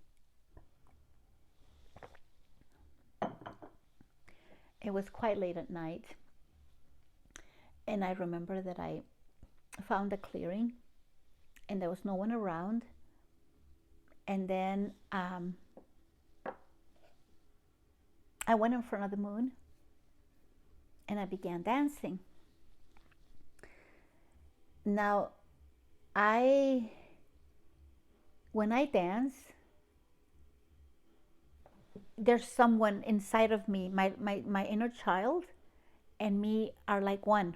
It was quite late at night. And I remember that I found a clearing, and there was no one around. And then I went in front of the moon, and I began dancing. Now, when I dance, there's someone inside of me. My inner child and me are like one.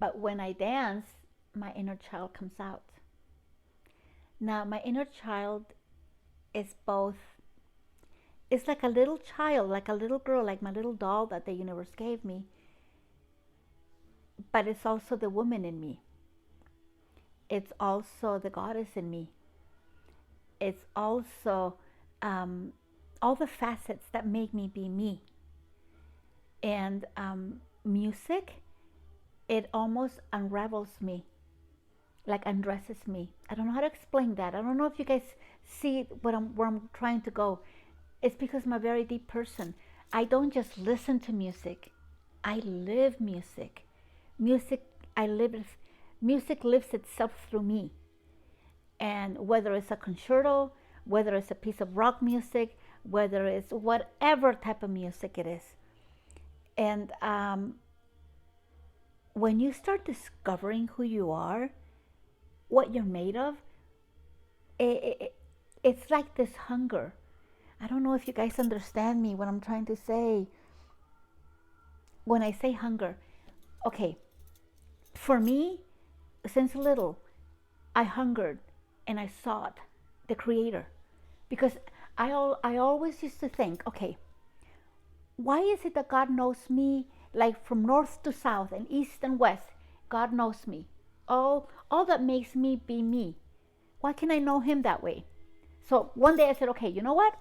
But when I dance, my inner child comes out. Now, my inner child is both, it's like a little child, like a little girl, like my little doll that the universe gave me. But it's also the woman in me. It's also the goddess in me. It's also all the facets that make me be me. And music, it almost unravels me, like undresses me. I don't know how to explain that. I don't know if you guys see where I'm trying to go. It's because I'm a very deep person. I don't just listen to music. I live music. Music lives itself through me. And whether it's a concerto, whether it's a piece of rock music, whether it's whatever type of music it is. And when you start discovering who you are, what you're made of, it's like this hunger. I don't know if you guys understand me, what I'm trying to say. When I say hunger, okay, for me, since little, I hungered and I sought the Creator, because I always used to think, okay, why is it that God knows me like from north to south and east and west? God knows me. All that makes me be me. Why can I know Him that way? So one day I said, okay, you know what?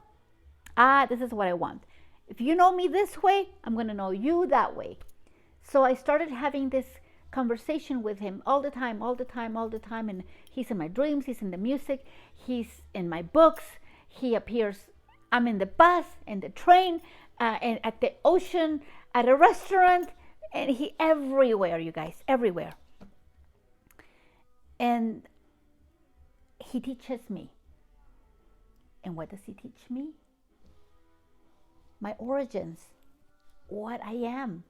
This is what I want. If you know me this way, I'm going to know you that way. So I started having this conversation with Him all the time, all the time, all the time. And He's in my dreams, He's in the music, He's in my books, He appears. I'm in the bus, in the train, and at the ocean, at a restaurant, and He everywhere, you guys, everywhere. And He teaches me. And what does He teach me? My origins, what I am.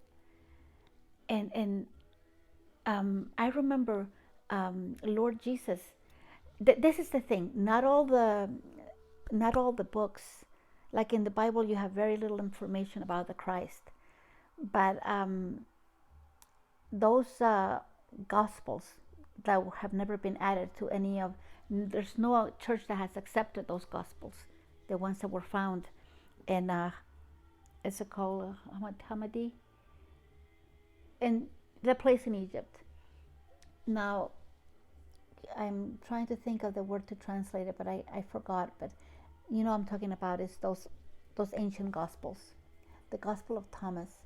And I remember Lord Jesus. This is the thing. Not all the books, like in the Bible, you have very little information about the Christ. But those Gospels that have never been added to any of, there's no church that has accepted those Gospels, the ones that were found in, is it called Hammadi? In the place in Egypt. Now, I'm trying to think of the word to translate it, but I forgot. But you know, I'm talking about is those ancient Gospels, the Gospel of Thomas,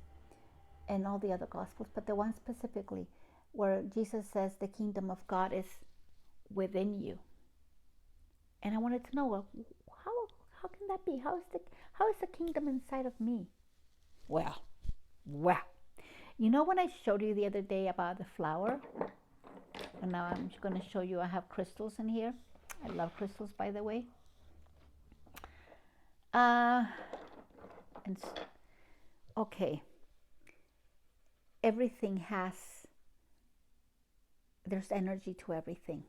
and all the other Gospels, but the one specifically where Jesus says the kingdom of God is within you. And I wanted to know, well, how can that be? How is the kingdom inside of me? Well, you know when I showed you the other day about the flower? And now I'm just going to show you, I have crystals in here. I love crystals, by the way. Okay. Everything there's energy to everything.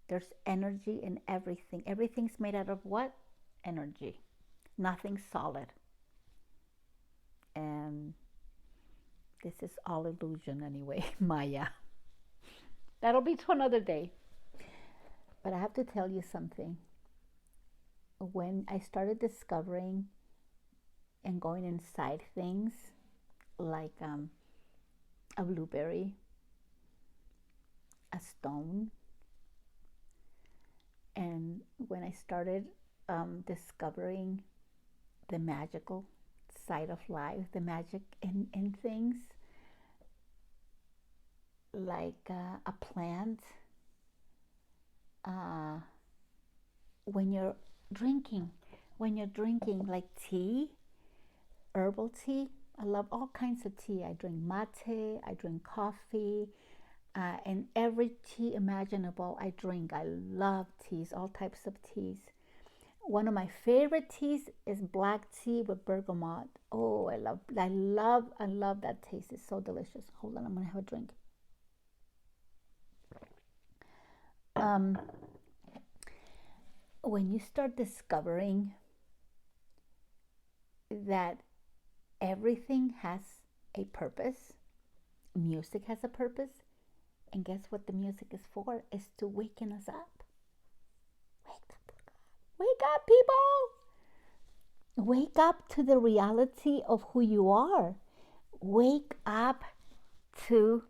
There's energy in everything. Everything's made out of what? Energy. Nothing's solid. And this is all illusion anyway, Maya. That'll be to another day. But I have to tell you something. When I started discovering and going inside things like a blueberry, a stone, and when I started discovering the magical side of life, the magic in things, like a plant, when you're drinking like tea, herbal tea. I love all kinds of tea. I drink mate, I drink coffee, and every tea imaginable I drink. I love teas, all types of teas. One of my favorite teas is black tea with bergamot. Oh, I love that taste. It's so delicious. Hold on, I'm gonna have a drink. When you start discovering that everything has a purpose, music has a purpose, and guess what the music is for? It's to waken us up. Wake up, people! Wake up to the reality of who you are. Wake up to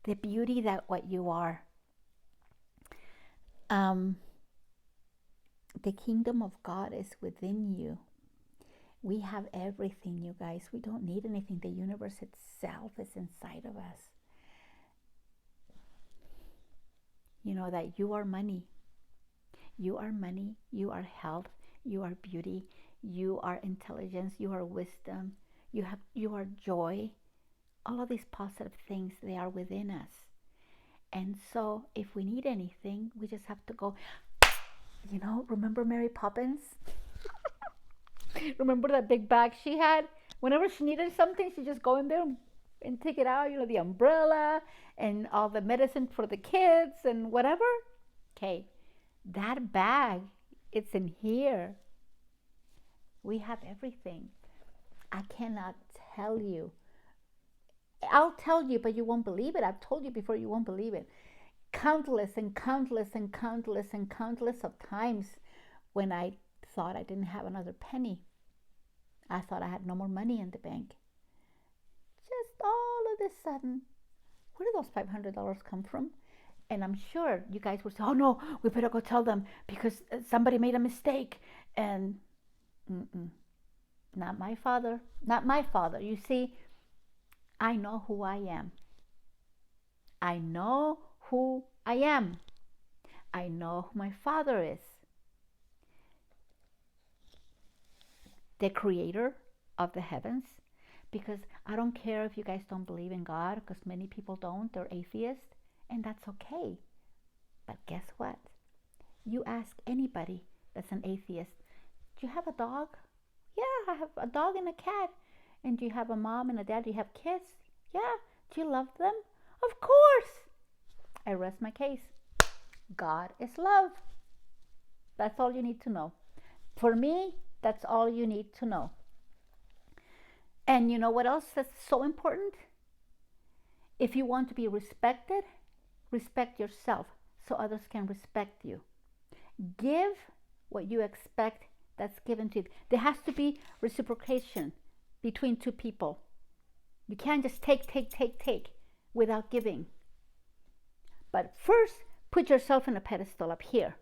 the beauty that what you are. The kingdom of God is within you. We have everything, you guys. We don't need anything. The universe itself is inside of us. You know that you are money. You are money. You are health. You are beauty. You are intelligence. You are wisdom. You are joy. All of these positive things, they are within us. And so if we need anything, we just have to go, you know, remember Mary Poppins? Remember that big bag she had? Whenever she needed something, she'd just go in there and take it out, you know, the umbrella and all the medicine for the kids and whatever. Okay, That bag, it's in here. We have everything. I cannot tell you. I'll tell you, but you won't believe it. I've told you before, you won't believe it. Countless and countless and countless and countless of times when I thought I didn't have another penny. I thought I had no more money in the bank. Just all of a sudden, where did those $500 come from? And I'm sure you guys would say, oh no, we better go tell them because somebody made a mistake. And not my father, not my father. You see, I know who I am. I know who I am. I know who my father is. The creator of the heavens. Because I don't care if you guys don't believe in God, because many people don't, they're atheists, and that's okay. But guess what? You ask anybody that's an atheist, do you have a dog? Yeah, I have a dog and a cat. And do you have a mom and a dad? Do you have kids? Yeah. Do you love them? Of course. I rest my case. God is love. That's all you need to know. For me, that's all you need to know. And you know what else that's so important? If you want to be respected, respect yourself so others can respect you. Give what you expect that's given to you. There has to be reciprocation between two people. You can't just take without giving. But first, put yourself in a pedestal up here.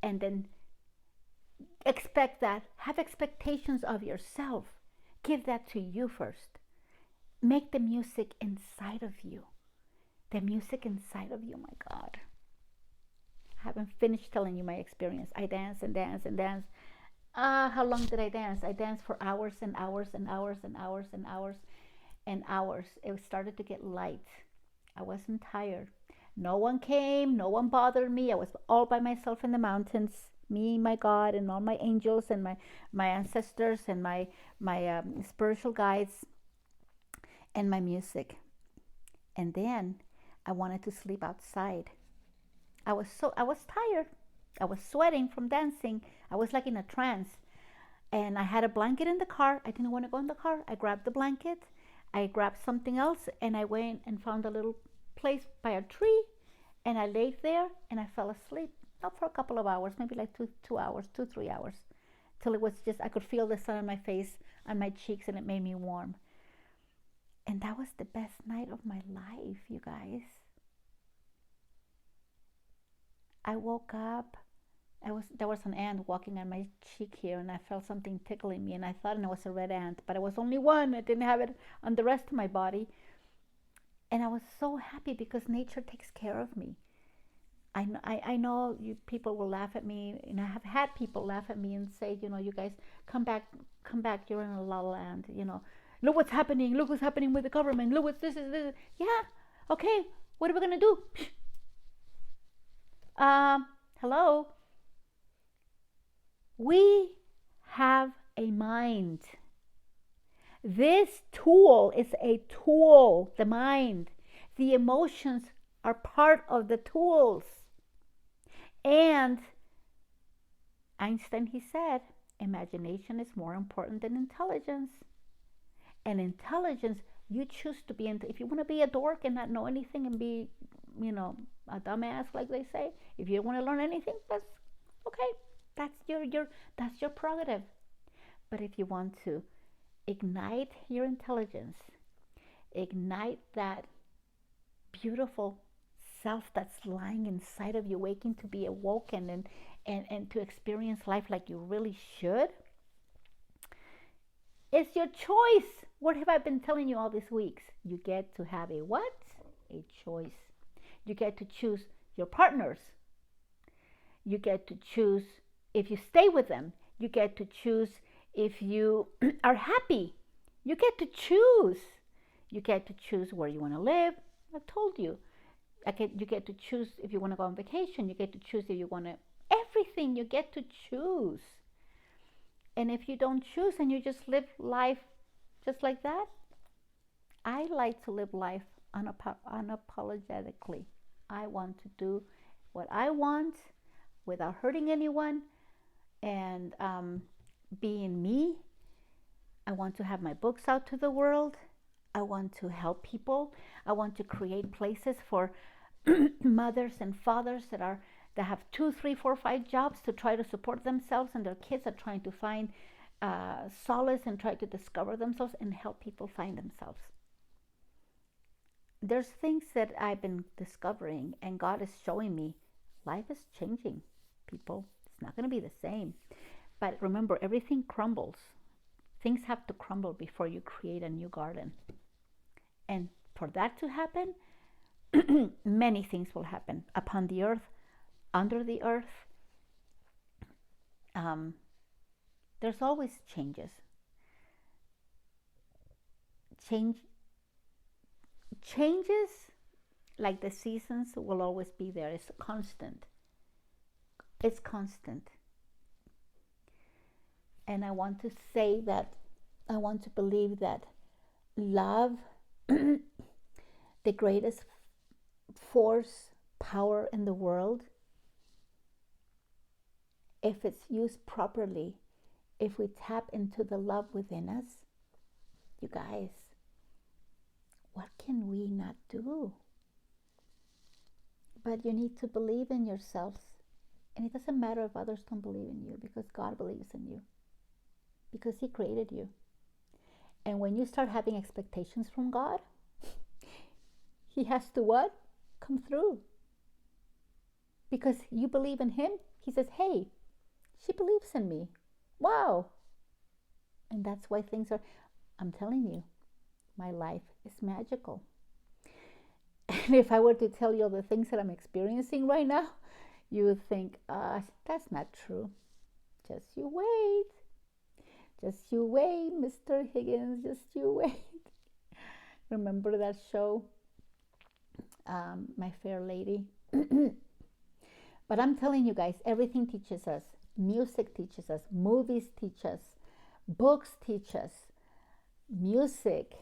And then expect that. Have expectations of yourself. Give that to you first. Make the music inside of you. The music inside of you, my God. I haven't finished telling you my experience. I dance and dance and dance. How long did I dance? I danced for hours and hours and hours and hours and hours and hours. It started to get light. I wasn't tired. No one came. No one bothered me. I was all by myself in the mountains. Me, my God, and all my angels and my ancestors and my spiritual guides and my music. And then I wanted to sleep outside. I was tired. I was sweating from dancing. I was like in a trance. And I had a blanket in the car. I didn't want to go in the car. I grabbed the blanket. I grabbed something else and I went and found a little place by a tree. And I laid there and I fell asleep. Not for a couple of hours, maybe like 2 hours, 3 hours. Till it was just, I could feel the sun on my face, on my cheeks, and it made me warm. And that was the best night of my life, you guys. I woke up. There was an ant walking on my cheek here, and I felt something tickling me, and I thought it was a red ant, but it was only one. I didn't have it on the rest of my body. And I was so happy because nature takes care of me. I know you people will laugh at me, and I have had people laugh at me and say, you guys come back, you're in a la la land, look what's happening with the government, look what this is. Yeah, okay, what are we gonna do? Hello, we have a mind. This tool is a tool, the mind. The emotions are part of the tools. And Einstein, he said, imagination is more important than intelligence. And intelligence, you choose to be, if you want to be a dork and not know anything and be, a dumbass, like they say, if you want to learn anything, that's okay. That's your prerogative. But if you want to ignite your intelligence, ignite that beautiful self that's lying inside of you, waiting to be awoken and to experience life like you really should, it's your choice. What have I been telling you all these weeks? You get to have a what? A choice. You get to choose your partners. You get to choose if you stay with them. You get to choose if you are happy. You get to choose. You get to choose where you want to live. I've told you. You get to choose if you want to go on vacation. You get to choose if you want to, everything you get to choose. And if you don't choose and you just live life just like that, I like to live life unapologetically. I want to do what I want. without hurting anyone, and being me. I want to have my books out to the world. I want to help people. I want to create places for mothers and fathers that have 2, 3, 4, 5 jobs to try to support themselves, and their kids are trying to find solace and try to discover themselves and help people find themselves. There's things that I've been discovering, and God is showing me life is changing, people. It's not going to be the same. But remember, everything crumbles. Things have to crumble before you create a new garden. And for that to happen, many things will happen upon the earth, under the earth. There's always changes. Changes, like the seasons, will always be there. It's constant. It's constant. And I want to say that, I want to believe that love, the greatest force, power in the world, if it's used properly, if we tap into the love within us, you guys, what can we not do? But you need to believe in yourselves. And it doesn't matter if others don't believe in you, because God believes in you. Because He created you. And when you start having expectations from God, He has to what? Come through. Because you believe in Him, He says, hey, she believes in me. Wow. And that's why things are, I'm telling you, my life is magical. And if I were to tell you all the things that I'm experiencing right now, you would think, that's not true. Just you wait. Just you wait, Mr. Higgins. Just you wait. Remember that show, My Fair Lady? But I'm telling you guys, everything teaches us. Music teaches us. Movies teach us. Books teach us. Music.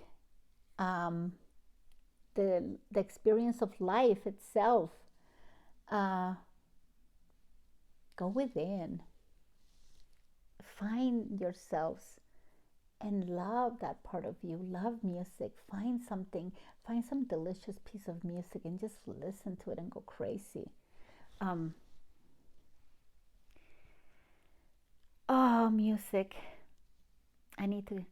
The experience of life itself. Go within. Find yourselves and love that part of you. Love music. Find something. Find some delicious piece of music and just listen to it and go crazy. Oh, music. I need to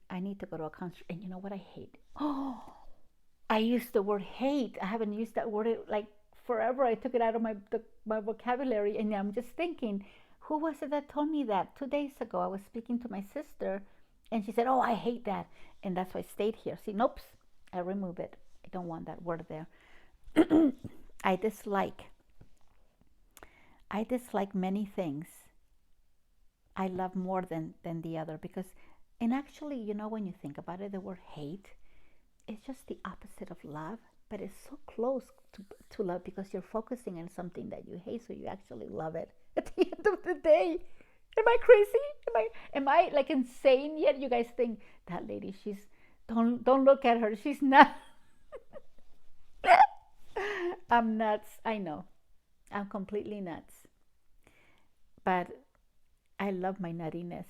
go to a concert. And you know what I hate? Oh, I used the word hate. I haven't used that word like forever. I took it out of my vocabulary, and I'm just thinking, who was it that told me that 2 days ago? I was speaking to my sister, and she said, oh, I hate that. And that's why I stayed here. See, nope, I remove it. I don't want that word there. I dislike many things. I love more than the other, because, and actually, you know, when you think about it, the word hate is just the opposite of love, but it's so close to love, because you're focusing on something that you hate, so you actually love it at the end of the day. Am I crazy? Am I like insane yet? You guys think that lady, don't look at her. She's not. I'm nuts. I know. I'm completely nuts. But I love my nuttiness.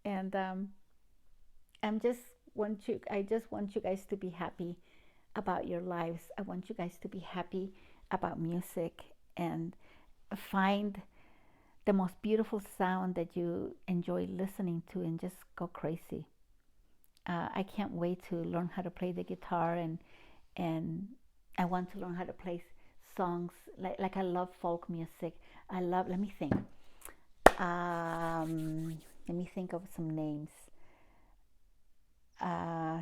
And I just want you guys to be happy about your lives. I want you guys to be happy about music and find the most beautiful sound that you enjoy listening to and just go crazy. I can't wait to learn how to play the guitar, and I want to learn how to play songs like I love folk music. Let me think. Let me think of some names.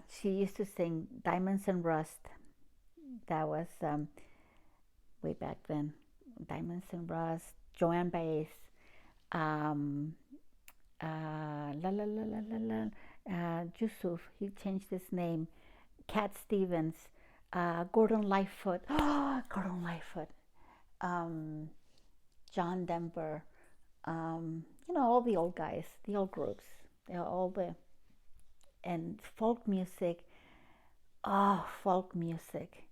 She used to sing Diamonds and Rust. That was way back then. Diamonds and Rust. Joanne Baez. Yusuf, he changed his name. Cat Stevens. Gordon Lightfoot. Gordon Lightfoot. John Denver. All the old guys, the old groups. They're all and folk music. Folk music.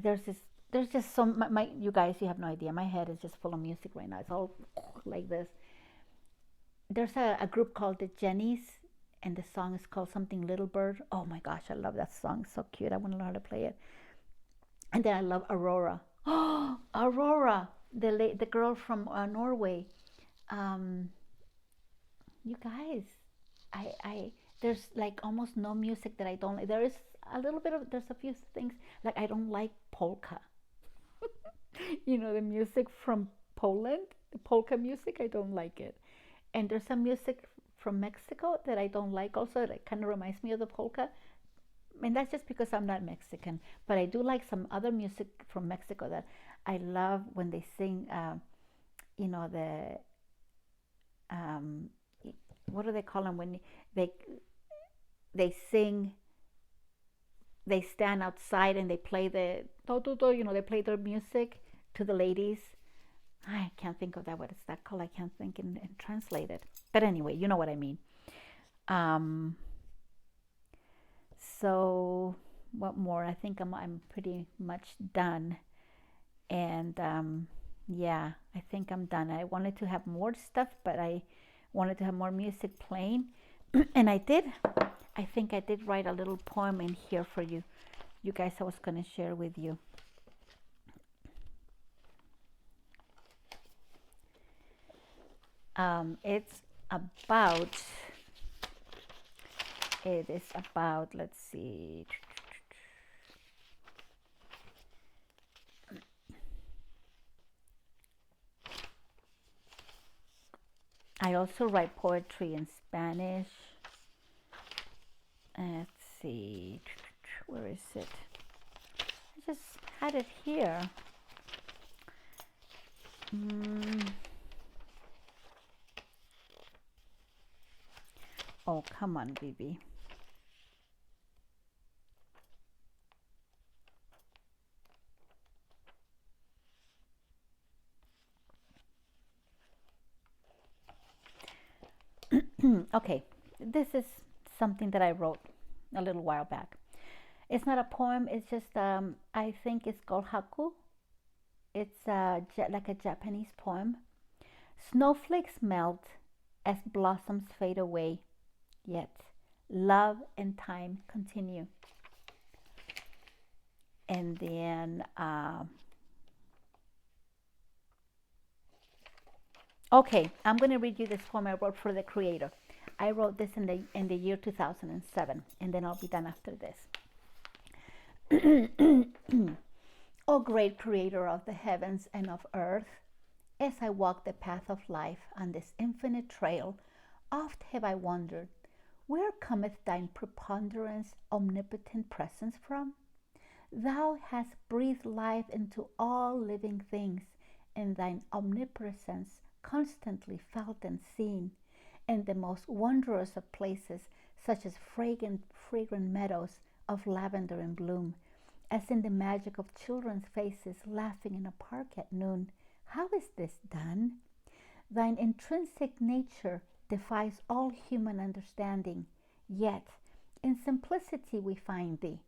There's this there's just some, you guys, you have no idea. My head is just full of music right now. It's all like this. There's a group called the Jennies, and the song is called something Little Bird. Oh my gosh, I love that song. It's so cute. I want to learn how to play it. And then I love Aurora. Oh, Aurora, the girl from Norway. Um, you guys, I there's like almost no music that I don't like. There is a little bit of, there's a few things like I don't like polka. You know, the music from Poland, the polka music, I don't like it. And there's some music from Mexico that I don't like also. That kind of reminds me of the polka. And that's just because I'm not Mexican. But I do like some other music from Mexico that I love when they sing, you know, the, um, what do they call them when they they sing, they stand outside and they play the, you know, they play their music to the ladies. I can't think of that. What is that called? I can't think and translate it. But anyway, you know what I mean. Um, so what more? I think I'm pretty much done. And yeah, I think I'm done. I wanted to have more stuff, but I wanted to have more music playing. And I did. I think I did write a little poem in here for you. You guys, I was going to share with you. It's about, it is about, let's see. I also write poetry in Spanish. Let's see, where is it? I just had it here. Oh, come on, baby. Okay, this is something that I wrote a little while back. It's not a poem, it's just, I think it's called haiku. It's like a Japanese poem. Snowflakes melt as blossoms fade away, yet love and time continue. And then, okay, I'm going to read you this poem I wrote for the creator. I wrote this in the year 2007, and then I'll be done after this. O great creator of the heavens and of earth, as I walk the path of life on this infinite trail, oft have I wondered, where cometh thine preponderance, omnipotent presence from? Thou hast breathed life into all living things, and thine omnipresence constantly felt and seen, in the most wondrous of places, such as fragrant meadows of lavender in bloom, as in the magic of children's faces laughing in a park at noon. How is this done? Thine intrinsic nature defies all human understanding, yet in simplicity we find thee,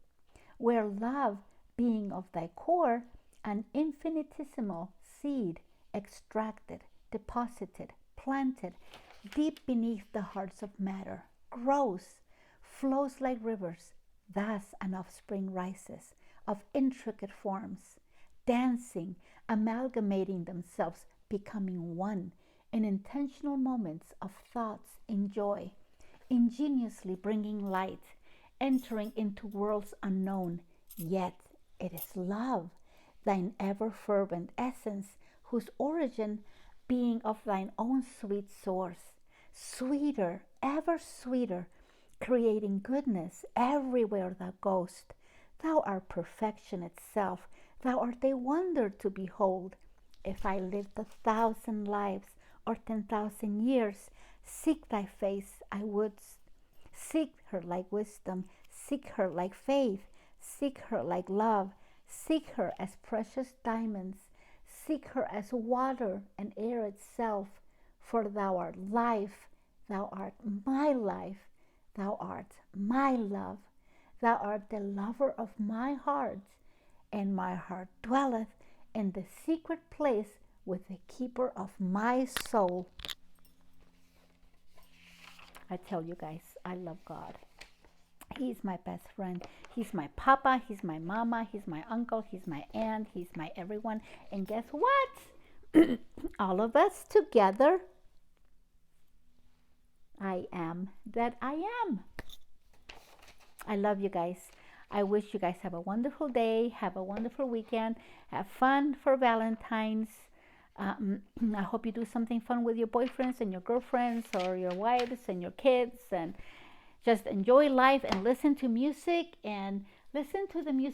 where love, being of thy core, an infinitesimal seed extracted, deposited, planted deep beneath the hearts of matter, grows, flows like rivers, thus an offspring rises of intricate forms, dancing, amalgamating themselves, becoming one in intentional moments of thoughts in joy, ingeniously bringing light, entering into worlds unknown, yet it is love, thine ever fervent essence, whose origin being of thine own sweet source, sweeter, ever sweeter, creating goodness everywhere thou goest. Thou art perfection itself, thou art a wonder to behold. If I lived 1,000 lives or 10,000 years, seek thy face I would. Seek her like wisdom, seek her like faith, seek her like love, seek her as precious diamonds, seek her as water and air itself, for thou art life, thou art my life, thou art my love, thou art the lover of my heart, and my heart dwelleth in the secret place with the keeper of my soul. I tell you guys, I love God. He's my best friend. He's my papa. He's my mama. He's my uncle. He's my aunt. He's my everyone. And guess what? All of us together, I am that I am. I love you guys. I wish you guys have a wonderful day. Have a wonderful weekend. Have fun for Valentine's. I hope you do something fun with your boyfriends and your girlfriends or your wives and your kids, and just enjoy life and listen to music, and listen to the music